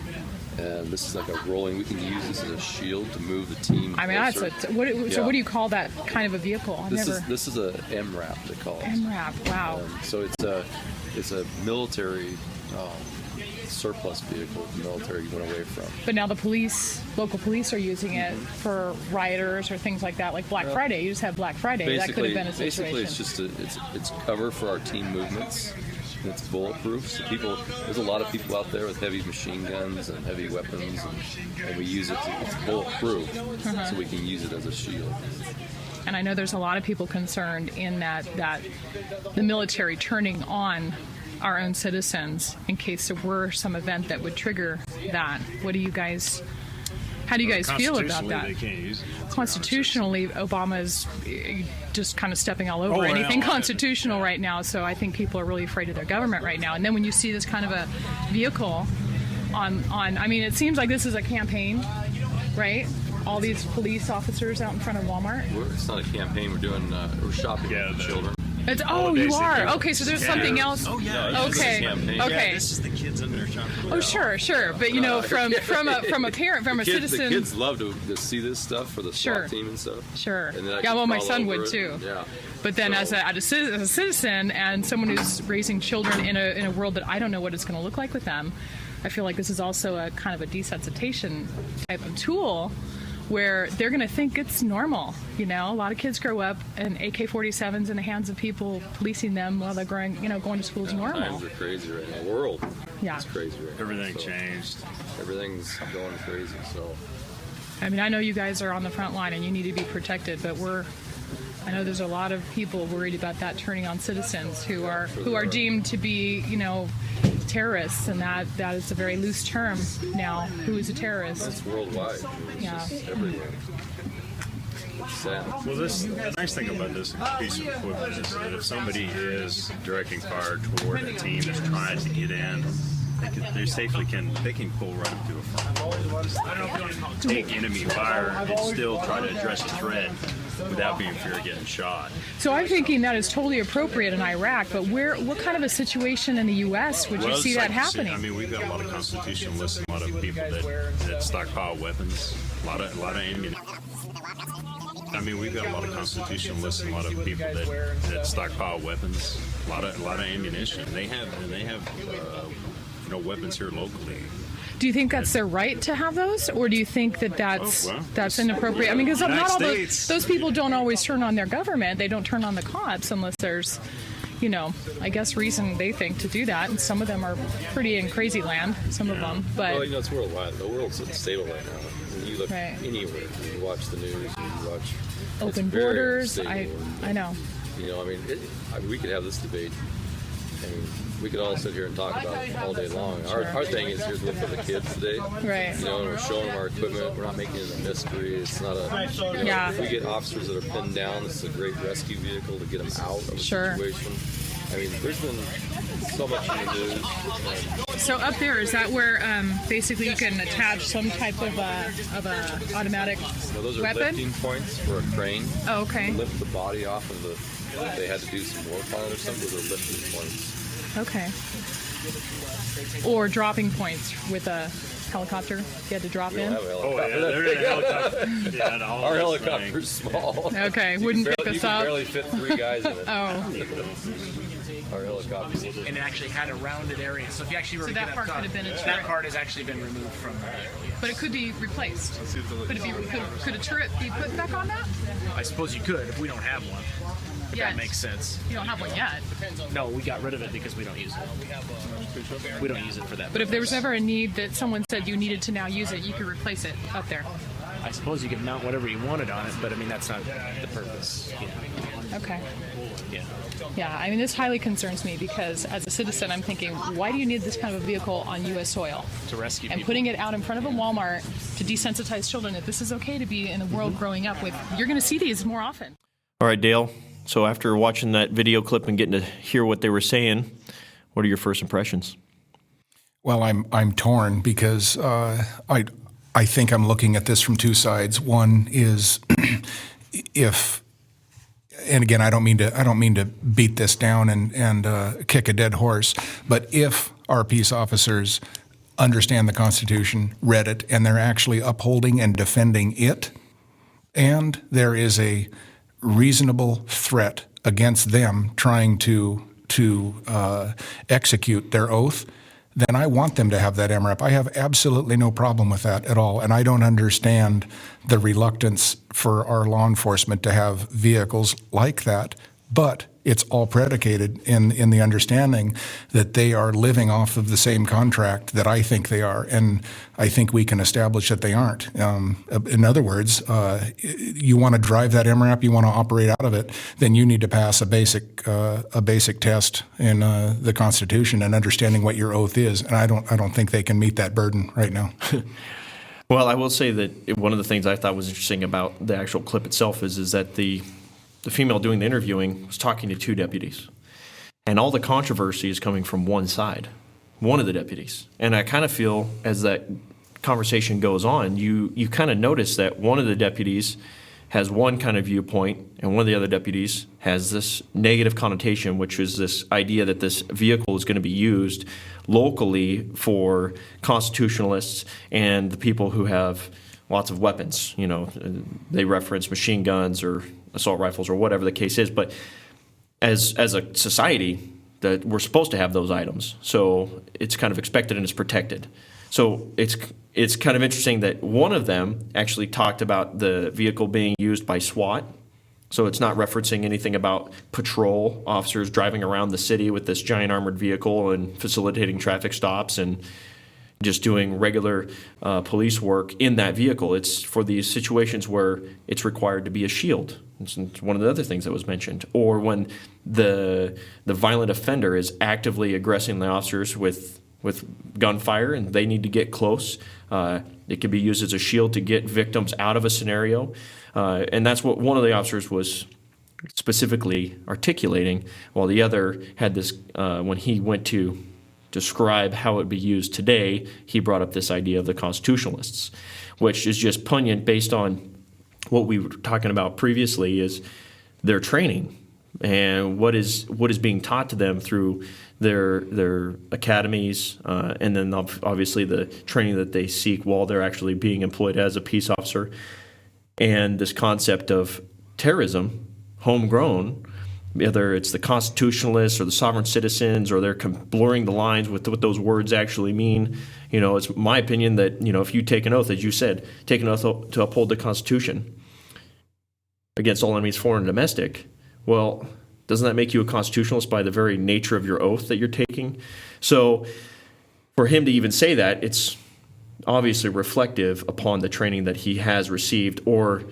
And this is like a rolling, we can use this as a shield to move the team I mean, closer. So what do you call that kind of a vehicle? This is a MRAP, they call it. MRAP, wow. So it's a military surplus vehicle the military went away from. But now the local police are using it for rioters or things like that, like Black Friday. You just have Black Friday. That could have been a situation. Basically, it's cover for our team movements. and it's bulletproof. So there's a lot of people out there with heavy machine guns and heavy weapons, and we use it. It's bulletproof, so we can use it as a shield. And I know there's a lot of people concerned in that the military turning on our own citizens in case there were some event that would trigger that. How do you guys feel about that? They can't use it. Constitutionally, Obama's just kind of stepping all over anything constitutional right now. So I think people are really afraid of their government right now. And then when you see this kind of a vehicle I mean, it seems like this is a campaign, right? All these police officers out in front of Walmart. It's not a campaign. We're shopping with children. It's, you are. Okay, so there's something else. Oh, yeah. Okay. Okay. Yeah, this is the kids in there shopping. Oh, sure. But from a parent, from a citizen. The kids love to see this stuff for the SWAT team and stuff. Sure. And then I Yeah, can well, my follow son over would it. too. Yeah. But then, So- as a citizen and someone who's raising children in a world that I don't know what it's going to look like with them, I feel like this is also a kind of a desensitization type of tool where they're going to think it's normal. You know, a lot of kids grow up and AK-47s in the hands of people policing them while they're going to school is normal. Times are crazy right now. The world is crazy right now. Everything So changed. Everything's going crazy. So I mean, I know you guys are on the front line and you need to be protected, but I know there's a lot of people worried about that turning on citizens who are deemed to be, terrorists, and that is a very loose term now. Who is a terrorist? it's worldwide. It's just everywhere. It's sad. Well, the nice thing about this piece of equipment is that if somebody is directing fire toward a team that's trying to get in, they safely can pull right up to a front. Take enemy fire and still try to address a threat without being in fear of getting shot. So I'm thinking that is totally appropriate in Iraq, but what kind of a situation in the U.S. would you see that happening? I mean, we've got a lot of constitutionalists and a lot of people that stockpile weapons, a lot of ammunition. I mean, we've got a lot of constitutionalists and a lot of people that stockpile weapons, a lot of ammunition. They have weapons here locally. Do you think that's their right to have those, or do you think that's inappropriate? I mean, because not all those people don't always turn on their government. They don't turn on the cops unless there's, I guess reason they think to do that. And some of them are pretty in crazy land. Some of them, but Well, it's worldwide. The world's unstable right now. When you look anywhere, when you watch the news, when you watch open it's very borders. unstable. I know. We could have this debate. I mean, we could all sit here and talk about it all day long. Our thing is here's look for the kids today. Right. We're showing them our equipment. We're not making it a mystery. It's not if we get officers that are pinned down, this is a great rescue vehicle to get them out of a situation. I mean, there's been so much in the news. So up there, is that where basically you can attach some type of a automatic Those are weapon? lifting points for a crane. Oh, okay. Lift the body off of they had to do some work on it or something. Those are lifting points. Okay. Or dropping points with a helicopter. You had to drop We in. don't have a Oh, helicopter. yeah, they're in a helicopter. Yeah, the whole Our thing. helicopter's small. Okay, You wouldn't can pick barely, us you can up. barely fit 3 guys in it. Oh, Our helicopter. And it actually had a rounded area. So if you actually were So to that get part up could have top, been a that turret. part has actually been removed from the area. but it could be replaced. Could a turret be put back on that? I suppose you could if we don't have one. If Yes. that makes sense. You don't have one yet. No, we got rid of it because we don't use it. We don't use it for that. But if there was purpose. ever a need that someone said you needed to now use it, you could replace it up there. I suppose you could mount whatever you wanted on it, but I mean that's not the purpose. Okay. Yeah. Yeah, I mean, this highly concerns me because as a citizen, I'm thinking, why do you need this kind of a vehicle on U.S. soil? To rescue And people. putting it out in front of a Walmart to desensitize children that this is okay to be in the world growing up with. You're going to see these more often. All right, Dale. So after watching that video clip and getting to hear what they were saying, what are your first impressions? Well, I'm torn because I think I'm looking at this from two sides. One is and again, I don't mean to beat this down and kick a dead horse, but if our peace officers understand the Constitution, read it, and they're actually upholding and defending it, and there is a reasonable threat against them trying to execute their oath, then I want them to have that MRAP. I have absolutely no problem with that at all, and I don't understand the reluctance for our law enforcement to have vehicles like that. But it's all predicated in the understanding that they are living off of the same contract that I think they are, and I think we can establish that they aren't. In other words, you want to drive that MRAP, you want to operate out of it, then you need to pass a basic test in the Constitution and understanding what your oath is. And I don't think they can meet that burden right now. Well, I will say that one of the things I thought was interesting about the actual clip itself is that the female doing the interviewing was talking to two deputies. And all the controversy is coming from one side, one of the deputies. And I kind of feel as that conversation goes on, you kind of notice that one of the deputies has one kind of viewpoint and one of the other deputies has this negative connotation, which is this idea that this vehicle is going to be used locally for constitutionalists and the people who have lots of weapons. You know, they reference machine guns or assault rifles or whatever the case is. But as a society, that we're supposed to have those items. So it's kind of expected and it's protected. So it's kind of interesting that one of them actually talked about the vehicle being used by SWAT. So it's not referencing anything about patrol officers driving around the city with this giant armored vehicle and facilitating traffic stops and just doing regular police work in that vehicle. It's for these situations where it's required to be a shield. It's one of the other things that was mentioned. Or when the violent offender is actively aggressing the officers with gunfire and they need to get close. It can be used as a shield to get victims out of a scenario. And that's what one of the officers was specifically articulating, while the other had this, when he went to describe how it would be used today, he brought up this idea of the constitutionalists, which is just poignant based on what we were talking about previously is their training and what is being taught to them through their academies, and then obviously the training that they seek while they're actually being employed as a peace officer. And this concept of terrorism, homegrown, whether it's the constitutionalists or the sovereign citizens, or they're blurring the lines with what those words actually mean. You know, it's my opinion that, you know, if you take an oath, as you said, take an oath to uphold the Constitution against all enemies, foreign and domestic, well, doesn't that make you a constitutionalist by the very nature of your oath that you're taking? So for him to even say that, it's obviously reflective upon the training that he has received, or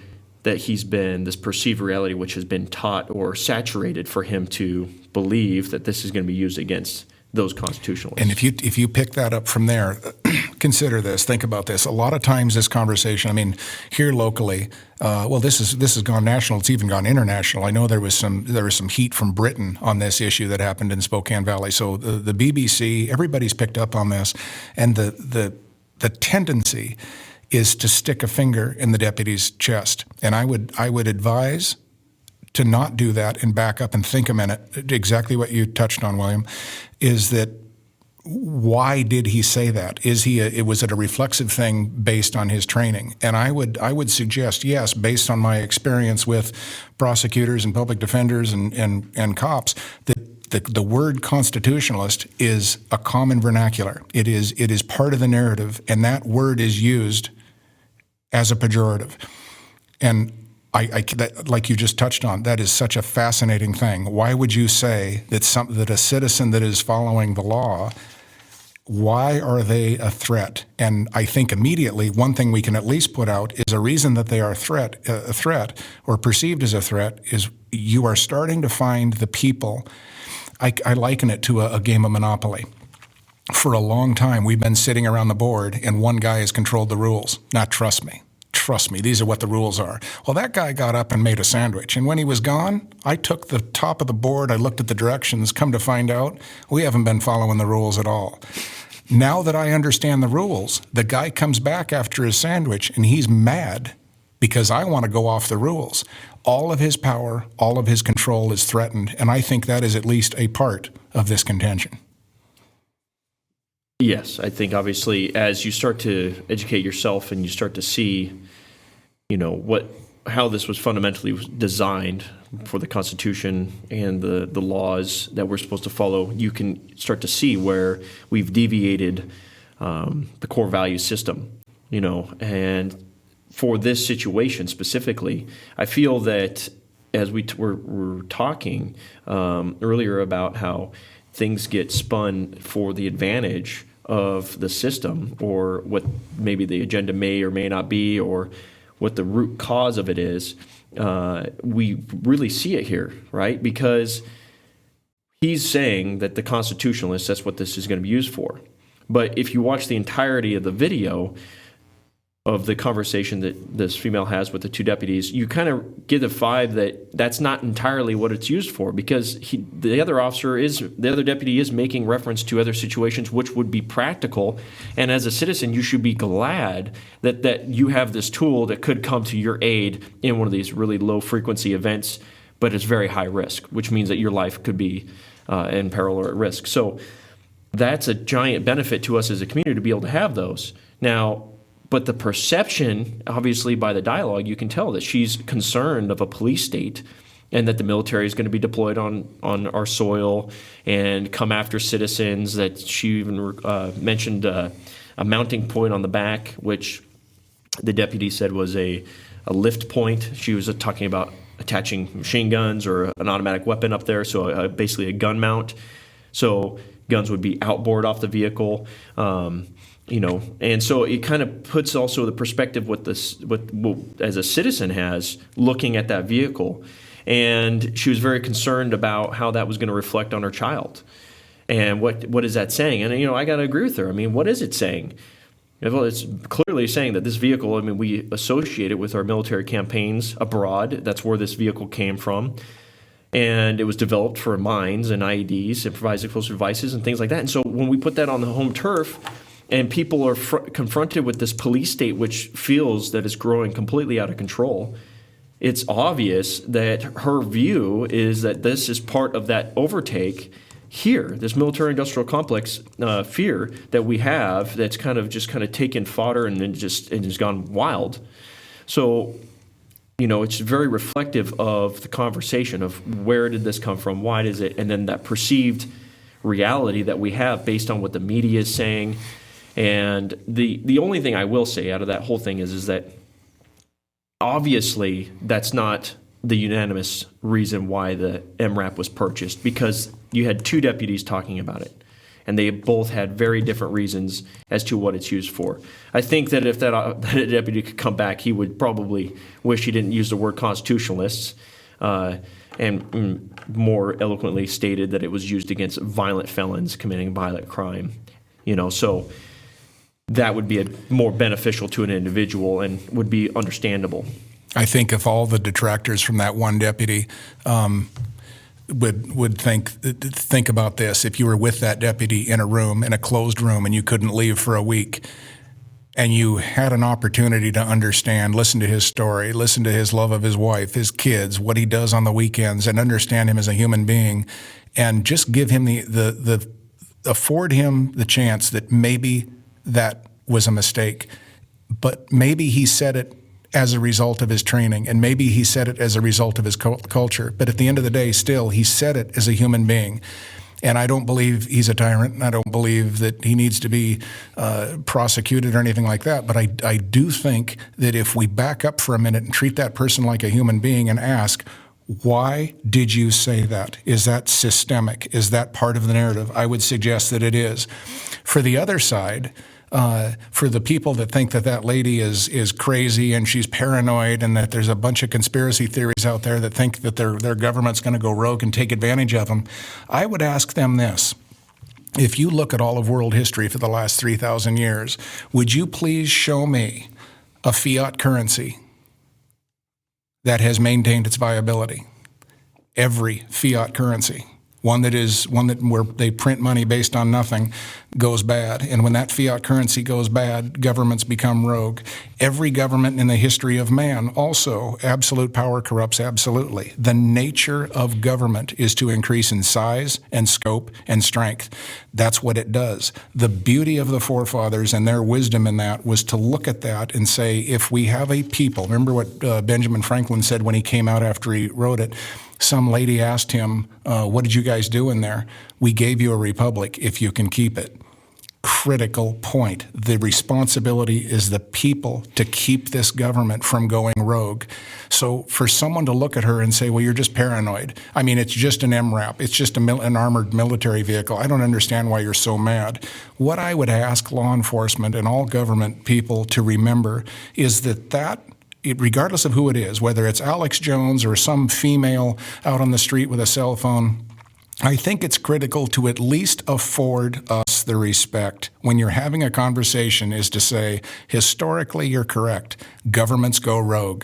that he's been, this perceived reality which has been taught or saturated for him to believe that this is going to be used against those constitutionalists. And if you pick that up from there, consider this, think about this. A lot of times this conversation, I mean, here locally, this has gone national, it's even gone international. I know there was some heat from Britain on this issue that happened in Spokane Valley. So the BBC, everybody's picked up on this, and the tendency is to stick a finger in the deputy's chest. And I would advise to not do that and back up and think a minute. Exactly what you touched on, William, is that why did he say that? Was it a reflexive thing based on his training? And I would suggest, yes, based on my experience with prosecutors and public defenders and cops, that the word constitutionalist is a common vernacular. It is part of the narrative, and that word is used as a pejorative. And that, like you just touched on, that is such a fascinating thing. Why would you say that a citizen that is following the law, why are they a threat? And I think immediately one thing we can at least put out is a reason that they are a threat or perceived as a threat is you are starting to find the people. I liken it to a game of Monopoly. For a long time, we've been sitting around the board, and one guy has controlled the rules. Now, trust me, these are what the rules are. Well, that guy got up and made a sandwich, and when he was gone, I took the top of the board, I looked at the directions, come to find out, we haven't been following the rules at all. Now that I understand the rules, the guy comes back after his sandwich, and he's mad because I want to go off the rules. All of his power, all of his control is threatened, and I think that is at least a part of this contention. Yes, I think obviously as you start to educate yourself and you start to see, you know, how this was fundamentally designed for the Constitution and the laws that we're supposed to follow, you can start to see where we've deviated the core value system, you know. And for this situation specifically, I feel that as were talking earlier about how things get spun for the advantage of the system, or what maybe the agenda may or may not be, or what the root cause of it is, we really see it here, right? Because he's saying that the constitutionalists, that's what this is going to be used for. But if you watch the entirety of the video of the conversation that this female has with the two deputies, you kind of get the vibe that that's not entirely what it's used for, because the other deputy is making reference to other situations which would be practical. And as a citizen, you should be glad that you have this tool that could come to your aid in one of these really low frequency events, but it's very high risk, which means that your life could be in peril or at risk. So that's a giant benefit to us as a community to be able to have those. Now, but the perception, obviously by the dialogue, you can tell that she's concerned of a police state and that the military is going to be deployed on our soil and come after citizens, that she even mentioned a mounting point on the back, which the deputy said was a lift point. She was talking about attaching machine guns or an automatic weapon up there, so basically a gun mount. So guns would be outboard off the vehicle. And so it kind of puts also the perspective what as a citizen has looking at that vehicle. And she was very concerned about how that was going to reflect on her child. And what is that saying? And, I got to agree with her. I mean, what is it saying? Well, it's clearly saying that this vehicle, we associate it with our military campaigns abroad. That's where this vehicle came from. And it was developed for mines and IEDs, improvised explosive devices, and things like that. And so when we put that on the home turf, and people are confronted with this police state which feels that it's growing completely out of control, it's obvious that her view is that this is part of that overtake here, this military-industrial complex fear that we have that's kind of taken fodder and then just gone wild. So, it's very reflective of the conversation of where did this come from, why does it, and then that perceived reality that we have based on what the media is saying. And the only thing I will say out of that whole thing is that obviously that's not the unanimous reason why the MRAP was purchased, because you had two deputies talking about it, and they both had very different reasons as to what it's used for. I think that if that deputy could come back, he would probably wish he didn't use the word constitutionalists, and more eloquently stated that it was used against violent felons committing violent crime. So that would be more beneficial to an individual and would be understandable. I think if all the detractors from that one deputy would think about this, if you were with that deputy in a closed room, and you couldn't leave for a week, and you had an opportunity to understand, listen to his story, listen to his love of his wife, his kids, what he does on the weekends, and understand him as a human being, and just give him afford him the chance that maybe that was a mistake, but maybe he said it as a result of his training, and maybe he said it as a result of his culture. But at the end of the day, still, he said it as a human being. And I don't believe he's a tyrant, and I don't believe that he needs to be prosecuted or anything like that. But I do think that if we back up for a minute and treat that person like a human being and ask, why did you say that? Is that systemic? Is that part of the narrative? I would suggest that it is. For the other side, for the people that think that lady is crazy and she's paranoid and that there's a bunch of conspiracy theories out there that think that their government's going to go rogue and take advantage of them, I would ask them this. If you look at all of world history for the last 3,000 years, would you please show me a fiat currency that has maintained its viability? Every fiat currency. One that where they print money based on nothing goes bad. And when that fiat currency goes bad, governments become rogue. Every government in the history of man also, absolute power corrupts absolutely. The nature of government is to increase in size and scope and strength. That's what it does. The beauty of the forefathers and their wisdom in that was to look at that and say, if we have a people, remember what Benjamin Franklin said when he came out after he wrote it, some lady asked him, what did you guys do in there? We gave you a republic if you can keep it. critical point. The responsibility is the people to keep this government from going rogue. So for someone to look at her and say, well, you're just paranoid. I mean, it's just an MRAP. It's just an armored military vehicle. I don't understand why you're so mad. What I would ask law enforcement and all government people to remember is that regardless of who it is, whether it's Alex Jones or some female out on the street with a cell phone, I think it's critical to at least afford us the respect when you're having a conversation is to say, historically, you're correct. Governments go rogue.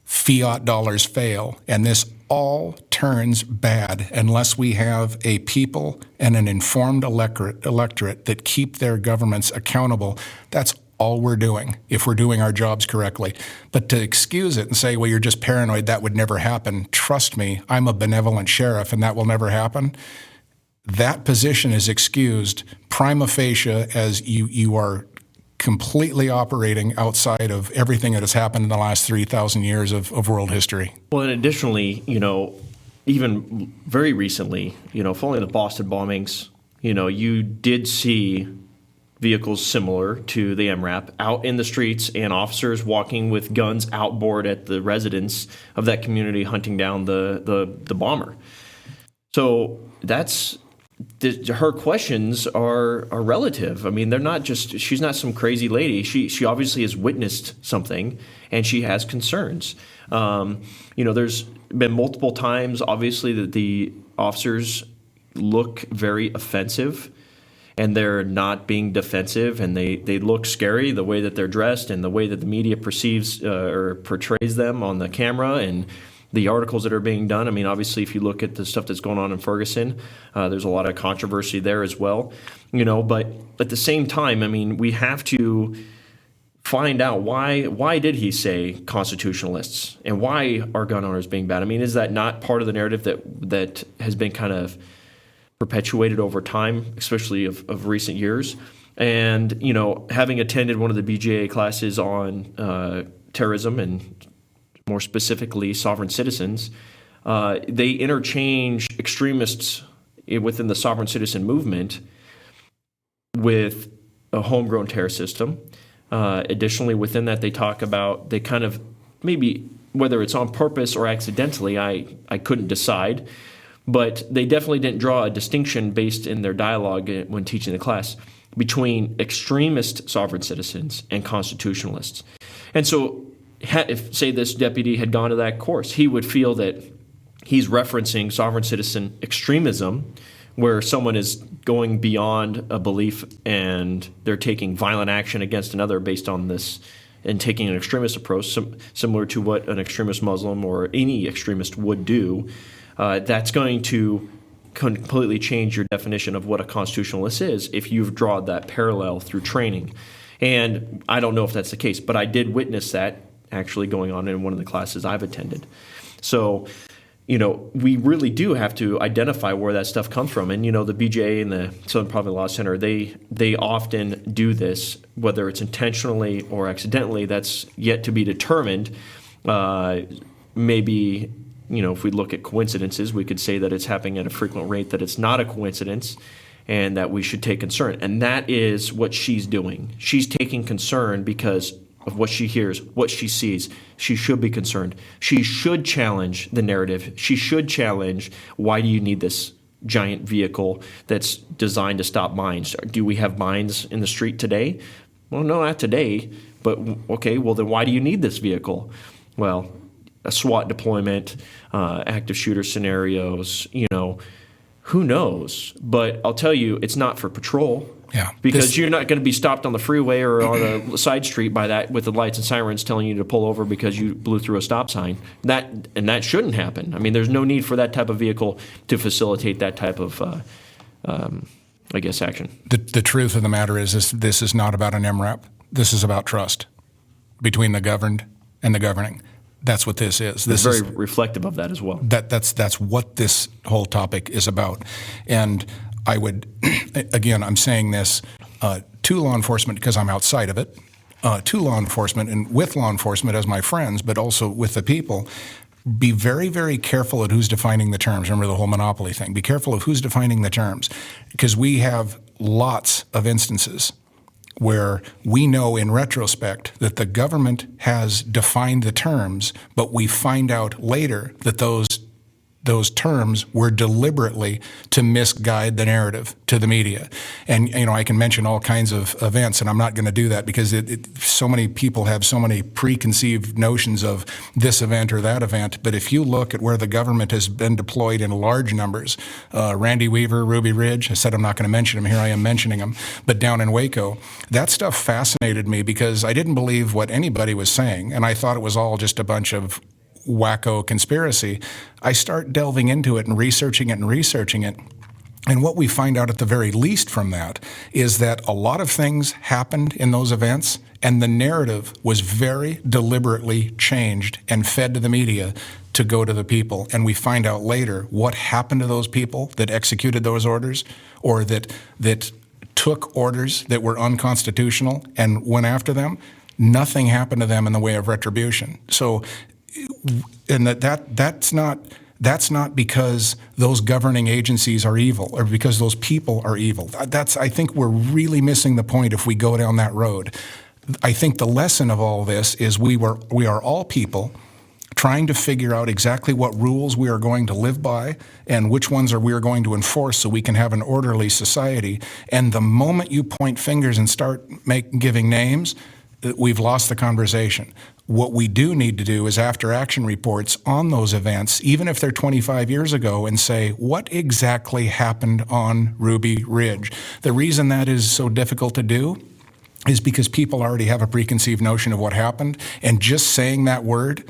Fiat dollars fail. And this all turns bad unless we have a people and an informed electorate that keep their governments accountable. That's all we're doing if we're doing our jobs correctly. But to excuse it and say, well, you're just paranoid, that would never happen. Trust me, I'm a benevolent sheriff and that will never happen. That position is excused prima facie as you are completely operating outside of everything that has happened in the last 3,000 years of world history. Well, and additionally, even very recently, following the Boston bombings, you did see vehicles similar to the MRAP out in the streets and officers walking with guns outboard at the residents of that community hunting down the bomber. So her questions are relative. I mean, they're not just, she's not some crazy lady. She obviously has witnessed something and she has concerns. There's been multiple times, obviously, that the officers look very offensive and they're not being defensive, and they look scary, the way that they're dressed and the way that the media perceives or portrays them on the camera and the articles that are being done. I mean, obviously, if you look at the stuff that's going on in Ferguson, there's a lot of controversy there as well. But at the same time, I mean, we have to find out why did he say constitutionalists and why are gun owners being bad? I mean, is that not part of the narrative that has been kind of perpetuated over time, especially of recent years? And, having attended one of the BJA classes on terrorism and more specifically sovereign citizens, they interchange extremists within the sovereign citizen movement with a homegrown terror system. Additionally, within that, they kind of, maybe whether it's on purpose or accidentally, I couldn't decide, but they definitely didn't draw a distinction based in their dialogue when teaching the class between extremist sovereign citizens and constitutionalists. And so if, say, this deputy had gone to that course, he would feel that he's referencing sovereign citizen extremism, where someone is going beyond a belief and they're taking violent action against another based on this and taking an extremist approach, similar to what an extremist Muslim or any extremist would do. That's going to completely change your definition of what a constitutionalist is if you've drawn that parallel through training. And I don't know if that's the case, but I did witness that actually going on in one of the classes I've attended. So, we really do have to identify where that stuff comes from. And, the BJA and the Southern Poverty Law Center, they often do this, whether it's intentionally or accidentally, that's yet to be determined. Maybe, if we look at coincidences, we could say that it's happening at a frequent rate, that it's not a coincidence, and that we should take concern. And that is what she's doing. She's taking concern because of what she hears, what she sees. She should be concerned. She should challenge the narrative. She should challenge, why do you need this giant vehicle that's designed to stop mines? Do we have mines in the street today? Well, no, not today. But, okay, well, then why do you need this vehicle? Well, a SWAT deployment, active shooter scenarios, who knows? But I'll tell you, it's not for patrol. Yeah, because you're not going to be stopped on the freeway or on a side street by that with the lights and sirens telling you to pull over because you blew through a stop sign. That shouldn't happen. I mean, there's no need for that type of vehicle to facilitate that type of, action. The truth of the matter is this is not about an MRAP. This is about trust between the governed and the governing. That's what this is. This is very reflective of that as well. That's what this whole topic is about. And I would, again, I'm saying this to law enforcement because I'm outside of it, to law enforcement and with law enforcement as my friends, but also with the people. Be very, very careful at who's defining the terms. Remember the whole monopoly thing. Be careful of who's defining the terms, because we have lots of instances where we know in retrospect that the government has defined the terms, but we find out later that those terms were deliberately to misguide the narrative to the media. And, I can mention all kinds of events, and I'm not going to do that because so many people have so many preconceived notions of this event or that event. But if you look at where the government has been deployed in large numbers, Randy Weaver, Ruby Ridge, I said I'm not going to mention them. Here I am mentioning them. But down in Waco, that stuff fascinated me because I didn't believe what anybody was saying, and I thought it was all just a bunch of wacko conspiracy. I start delving into it and researching it. And what we find out at the very least from that is that a lot of things happened in those events, and the narrative was very deliberately changed and fed to the media to go to the people. And we find out later what happened to those people that executed those orders or that took orders that were unconstitutional and went after them. Nothing happened to them in the way of retribution. So, and that's not because those governing agencies are evil or because those people are evil. I think we're really missing the point if we go down that road. I think the lesson of all this is we are all people trying to figure out exactly what rules we are going to live by and which ones we are going to enforce so we can have an orderly society. And the moment you point fingers and start giving names, we've lost the conversation. What we do need to do is after-action reports on those events, even if they're 25 years ago, and say, what exactly happened on Ruby Ridge? The reason that is so difficult to do is because people already have a preconceived notion of what happened, and just saying that word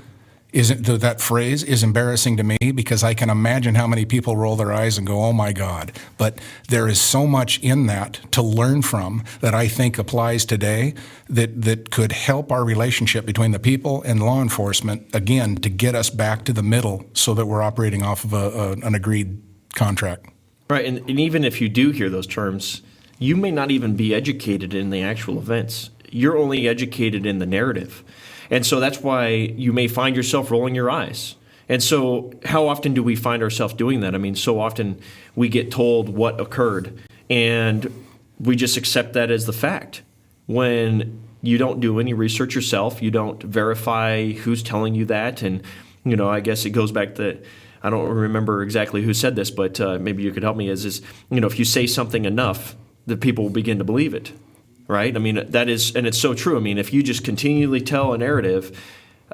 that phrase is embarrassing to me because I can imagine how many people roll their eyes and go, oh my God. But there is so much in that to learn from that I think applies today that could help our relationship between the people and law enforcement, again, to get us back to the middle so that we're operating off of an agreed contract. Right, and even if you do hear those terms, you may not even be educated in the actual events. You're only educated in the narrative. And so that's why you may find yourself rolling your eyes. And so how often do we find ourselves doing that? I mean, so often we get told what occurred, and we just accept that as the fact. When you don't do any research yourself, you don't verify who's telling you that. And, I guess it goes back to, I don't remember exactly who said this, but maybe you could help me, is if you say something enough, the people will begin to believe it. Right? I mean, that is, and it's so true. I mean, if you just continually tell a narrative,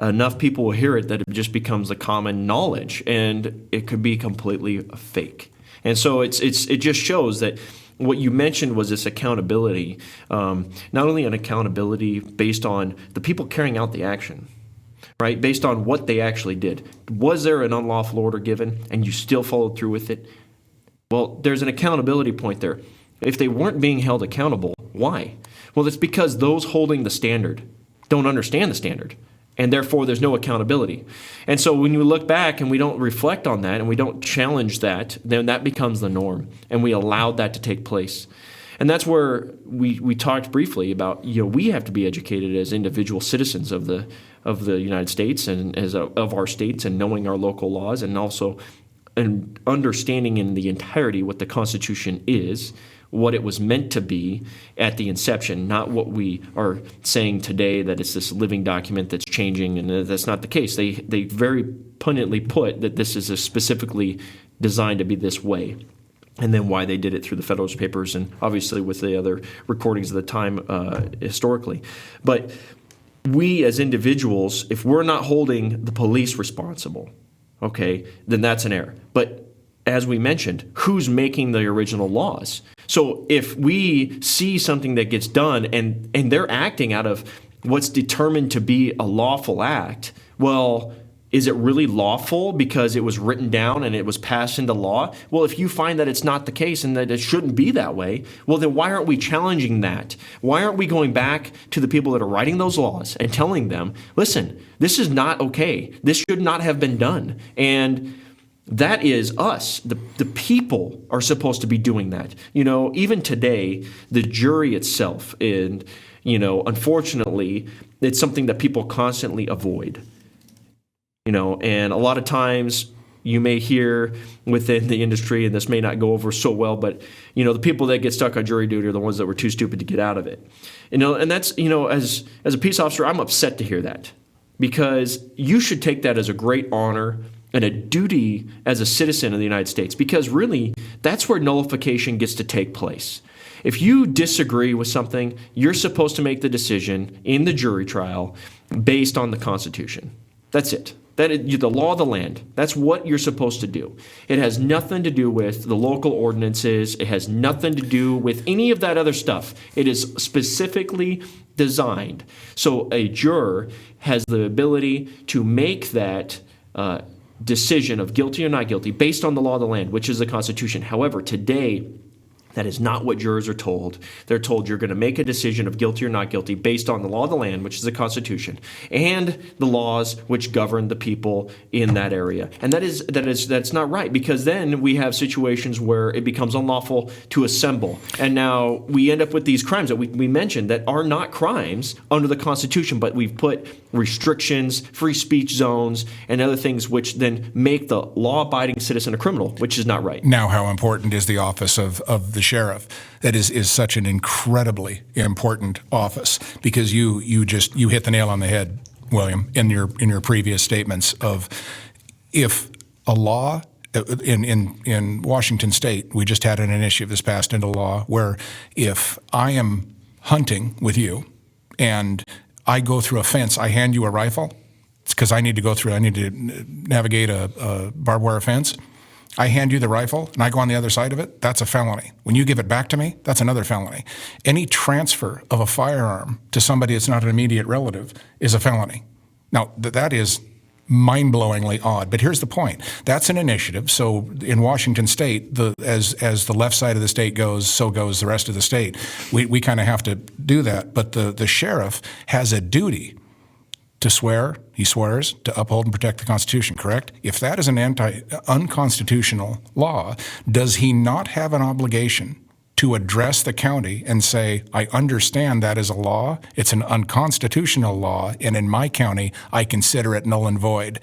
enough people will hear it that it just becomes the common knowledge, and it could be completely fake. And so it just shows that what you mentioned was this accountability, not only an accountability based on the people carrying out the action, right? Based on what they actually did. Was there an unlawful order given, and you still followed through with it? Well, there's an accountability point there. If they weren't being held accountable, why? Well, it's because those holding the standard don't understand the standard, and therefore there's no accountability. And so when you look back and we don't reflect on that and we don't challenge that, then that becomes the norm, and we allowed that to take place. And that's where we talked briefly about, we have to be educated as individual citizens of the United States and of our states, and knowing our local laws, and also and understanding in the entirety what the Constitution is, what it was meant to be at the inception, not what we are saying today that it's this living document that's changing, and that's not the case. They very punditly put that this is specifically designed to be this way, and then why they did it through the Federalist Papers and obviously with the other recordings of the time historically. But we as individuals, if we're not holding the police responsible, okay, then that's an error. But as we mentioned, who's making the original laws? So if we see something that gets done and they're acting out of what's determined to be a lawful act, well, is it really lawful because it was written down and it was passed into law? Well, if you find that it's not the case and that it shouldn't be that way, well, then why aren't we challenging that? Why aren't we going back to the people that are writing those laws and telling them, listen, this is not okay. This should not have been done. And that is us. The people are supposed to be doing that. Even today, the jury itself, and, unfortunately, it's something that people constantly avoid. And a lot of times You may hear within the industry, and this may not go over so well, but the people that get stuck on jury duty are the ones that were too stupid to get out of it. And that's as a peace officer, I'm upset to hear that, because you should take that as a great honor and a duty as a citizen of the United States, because really that's where nullification gets to take place. If you disagree with something, you're supposed to make the decision in the jury trial based on the Constitution. That's it. That is the law of the land. That's what you're supposed to do. It has nothing to do with the local ordinances. It has nothing to do with any of that other stuff. It is specifically designed so a juror has the ability to make that decision of guilty or not guilty based on the law of the land, which is the Constitution. However, today, that is not what jurors are told. They're told you're going to make a decision of guilty or not guilty based on the law of the land, which is the Constitution, and the laws which govern the people in that area. And that's not right, because then we have situations where it becomes unlawful to assemble. And now we end up with these crimes that we mentioned that are not crimes under the Constitution, but we've put restrictions, free speech zones, and other things which then make the law-abiding citizen a criminal, which is not right. Now, how important is the office of the sheriff? That is such an incredibly important office, because you hit the nail on the head, William, in your previous statements of, if a law in Washington State, we just had an initiative this passed into law where if I am hunting with you and I go through a fence, I hand you a rifle. It's because I need to navigate a barbed wire fence. I hand you the rifle and I go on the other side of it, that's a felony. When you give it back to me, that's another felony. Any transfer of a firearm to somebody that's not an immediate relative is a felony. Now, that is mind-blowingly odd, but here's the point. That's an initiative. So in Washington State, as the left side of the state goes, so goes the rest of the state. We kind of have to do that, but the sheriff has a duty to swear, he swears, to uphold and protect the Constitution, correct? If that is an unconstitutional law, does he not have an obligation to address the county and say, I understand that is a law, it's an unconstitutional law, and in my county, I consider it null and void.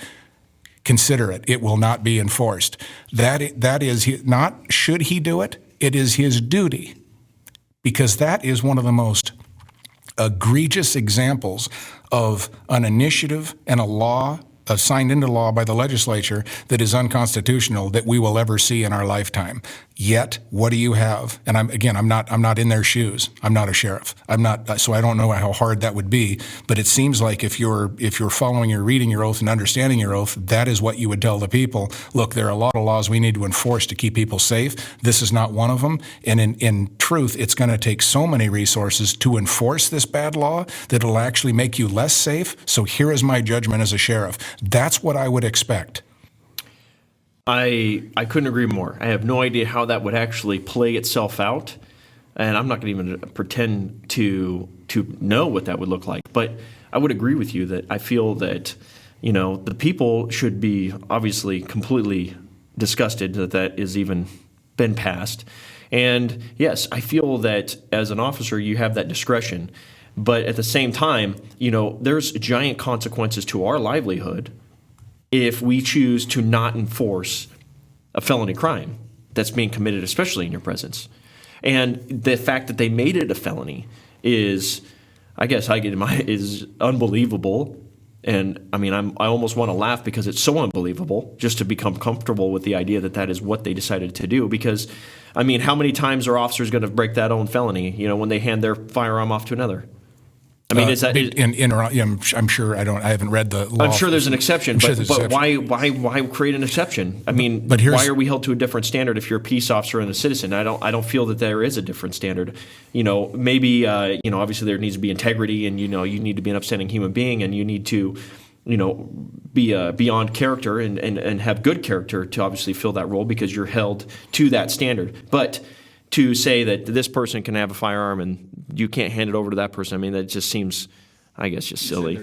Consider it. It will not be enforced. That is not, should he do it? It is his duty, because that is one of the most egregious examples of an initiative and a law signed into law by the legislature that is unconstitutional that we will ever see in our lifetime. Yet, what do you have? And I'm not in their shoes. I'm not a sheriff. So I don't know how hard that would be. But it seems like if you're following or reading your oath and understanding your oath, that is what you would tell the people. Look, there are a lot of laws we need to enforce to keep people safe. This is not one of them. And in truth, it's going to take so many resources to enforce this bad law that it'll actually make you less safe. So here is my judgment as a sheriff. That's what I would expect. I couldn't agree more. I have no idea how that would actually play itself out, and I'm not going to even pretend to know what that would look like. But I would agree with you that I feel that the people should be obviously completely disgusted that is even been passed. And yes, I feel that as an officer you have that discretion, but at the same time, there's giant consequences to our livelihood if we choose to not enforce a felony crime that's being committed, especially in your presence. And the fact that they made it a felony is, is unbelievable. And I almost want to laugh because it's so unbelievable just to become comfortable with the idea that that is what they decided to do. Because, how many times are officers going to break that own felony, when they hand their firearm off to another? Is that? I'm sure I haven't read the law. I'm sure there's an exception, but why create an exception? Why are we held to a different standard if you're a peace officer and a citizen? I don't feel that there is a different standard. Maybe obviously there needs to be integrity, and you need to be an upstanding human being, and you need to be beyond character and have good character to obviously fill that role because you're held to that standard. But to say that this person can have a firearm and you can't hand it over to that person, that just seems, just silly.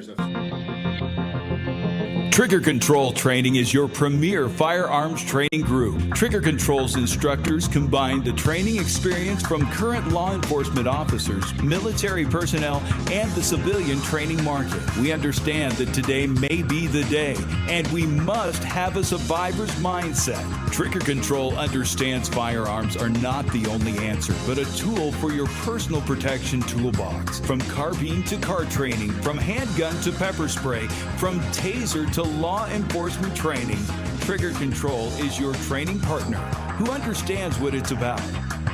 Trigger Control Training is your premier firearms training group. Trigger Control's instructors combine the training experience from current law enforcement officers, military personnel, and the civilian training market. We understand that today may be the day, and we must have a survivor's mindset. Trigger Control understands firearms are not the only answer, but a tool for your personal protection toolbox. From carbine to car training, from handgun to pepper spray, from taser to law enforcement training, Trigger Control is your training partner who understands what it's about.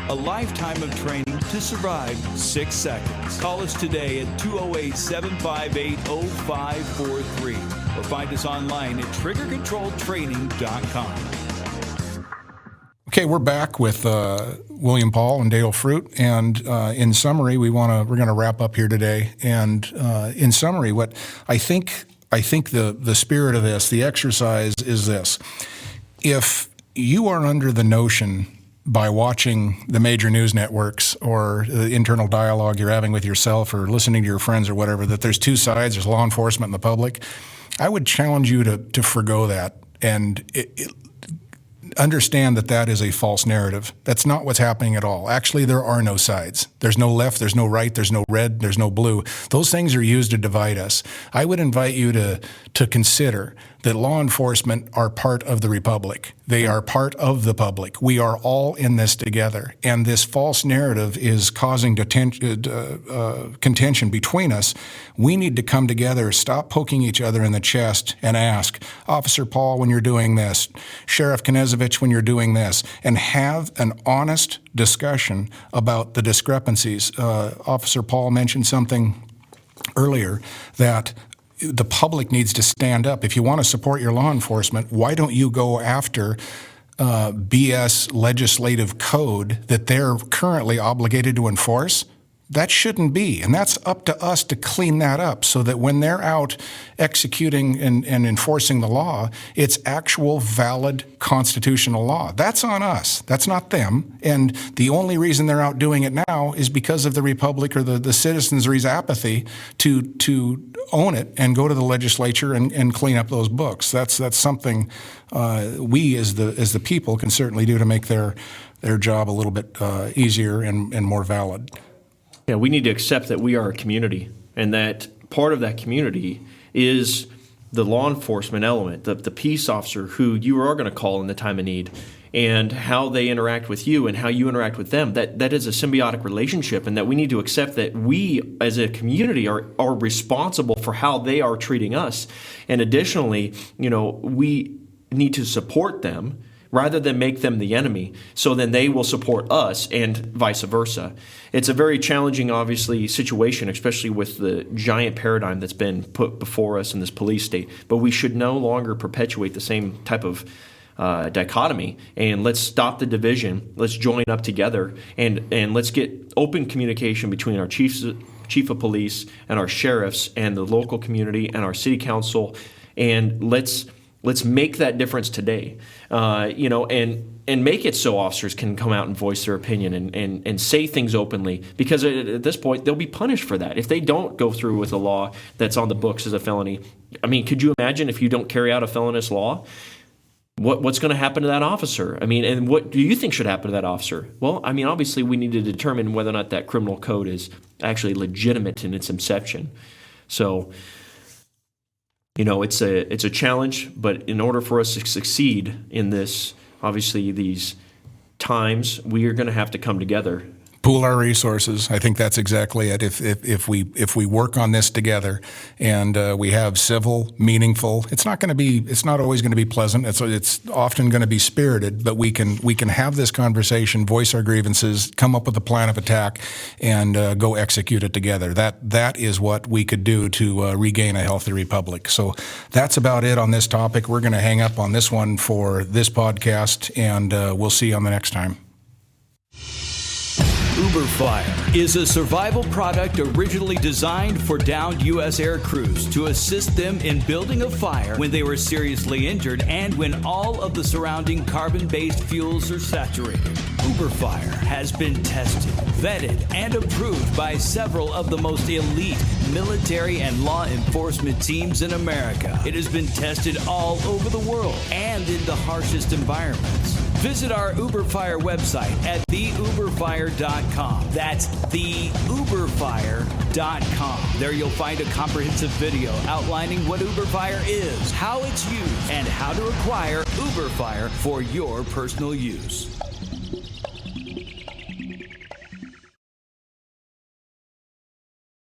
A lifetime of training to survive 6 seconds. Call us today at 208-758-0543 or find us online at triggercontroltraining.com. Okay, we're back with William Paul and Dale Fruit, and in summary, we're going to wrap up here today. And in summary, what I think the spirit of this, the exercise, is this: if you are under the notion by watching the major news networks or the internal dialogue you're having with yourself or listening to your friends or whatever, that there's two sides, there's law enforcement and the public, I would challenge you to forgo that and understand that that is a false narrative. That's not what's happening at all. Actually, there are no sides. There's no left, there's no right, there's no red, there's no blue. Those things are used to divide us. I would invite you to consider that law enforcement are part of the republic. They are part of the public. We are all in this together. And this false narrative is causing contention between us. We need to come together, stop poking each other in the chest, and ask, Officer Paul, when you're doing this, Sheriff Knezovich, when you're doing this, and have an honest discussion about the discrepancies. Officer Paul mentioned something earlier that the public needs to stand up. If you want to support your law enforcement, why don't you go after BS legislative code that they're currently obligated to enforce? That shouldn't be, and that's up to us to clean that up so that when they're out executing and enforcing the law, it's actual valid constitutional law. That's on us. That's not them. And the only reason they're out doing it now is because of the republic or the citizenry's apathy to own it and go to the legislature and clean up those books. That's something we as the people can certainly do to make their job a little bit easier and more valid. Yeah, we need to accept that we are a community, and that part of that community is the law enforcement element, the peace officer who you are going to call in the time of need, and how they interact with you and how you interact with them. That is a symbiotic relationship, and that we need to accept that we as a community are responsible for how they are treating us. And additionally, we need to support them rather than make them the enemy, so then they will support us and vice versa. It's a very challenging, obviously, situation, especially with the giant paradigm that's been put before us in this police state. But we should no longer perpetuate the same type of dichotomy, and let's stop the division. Let's join up together, and let's get open communication between our chief of police and our sheriffs and the local community and our city council, and let's make that difference today, and make it so officers can come out and voice their opinion and say things openly, because at this point, they'll be punished for that. If they don't go through with a law that's on the books as a felony, I mean, could you imagine if you don't carry out a felonious law? What's going to happen to that officer? I mean, and what do you think should happen to that officer? Well, I mean, obviously, we need to determine whether or not that criminal code is actually legitimate in its inception. So, it's a challenge, but in order for us to succeed in this, obviously these times, we are going to have to come together. Pool our resources. I think that's exactly it. If we work on this together and we have civil, meaningful, it's not always going to be pleasant. It's often going to be spirited, but we can have this conversation, voice our grievances, come up with a plan of attack, and go execute it together. That is what we could do to regain a healthy republic. So that's about it on this topic. We're going to hang up on this one for this podcast, and we'll see you on the next time. Uberfire is a survival product originally designed for downed U.S. air crews to assist them in building a fire when they were seriously injured and when all of the surrounding carbon-based fuels are saturated. UberFire has been tested, vetted, and approved by several of the most elite military and law enforcement teams in America. It has been tested all over the world and in the harshest environments. Visit our UberFire website at theuberfire.com. That's theuberfire.com. There you'll find a comprehensive video outlining what UberFire is, how it's used, and how to acquire UberFire for your personal use.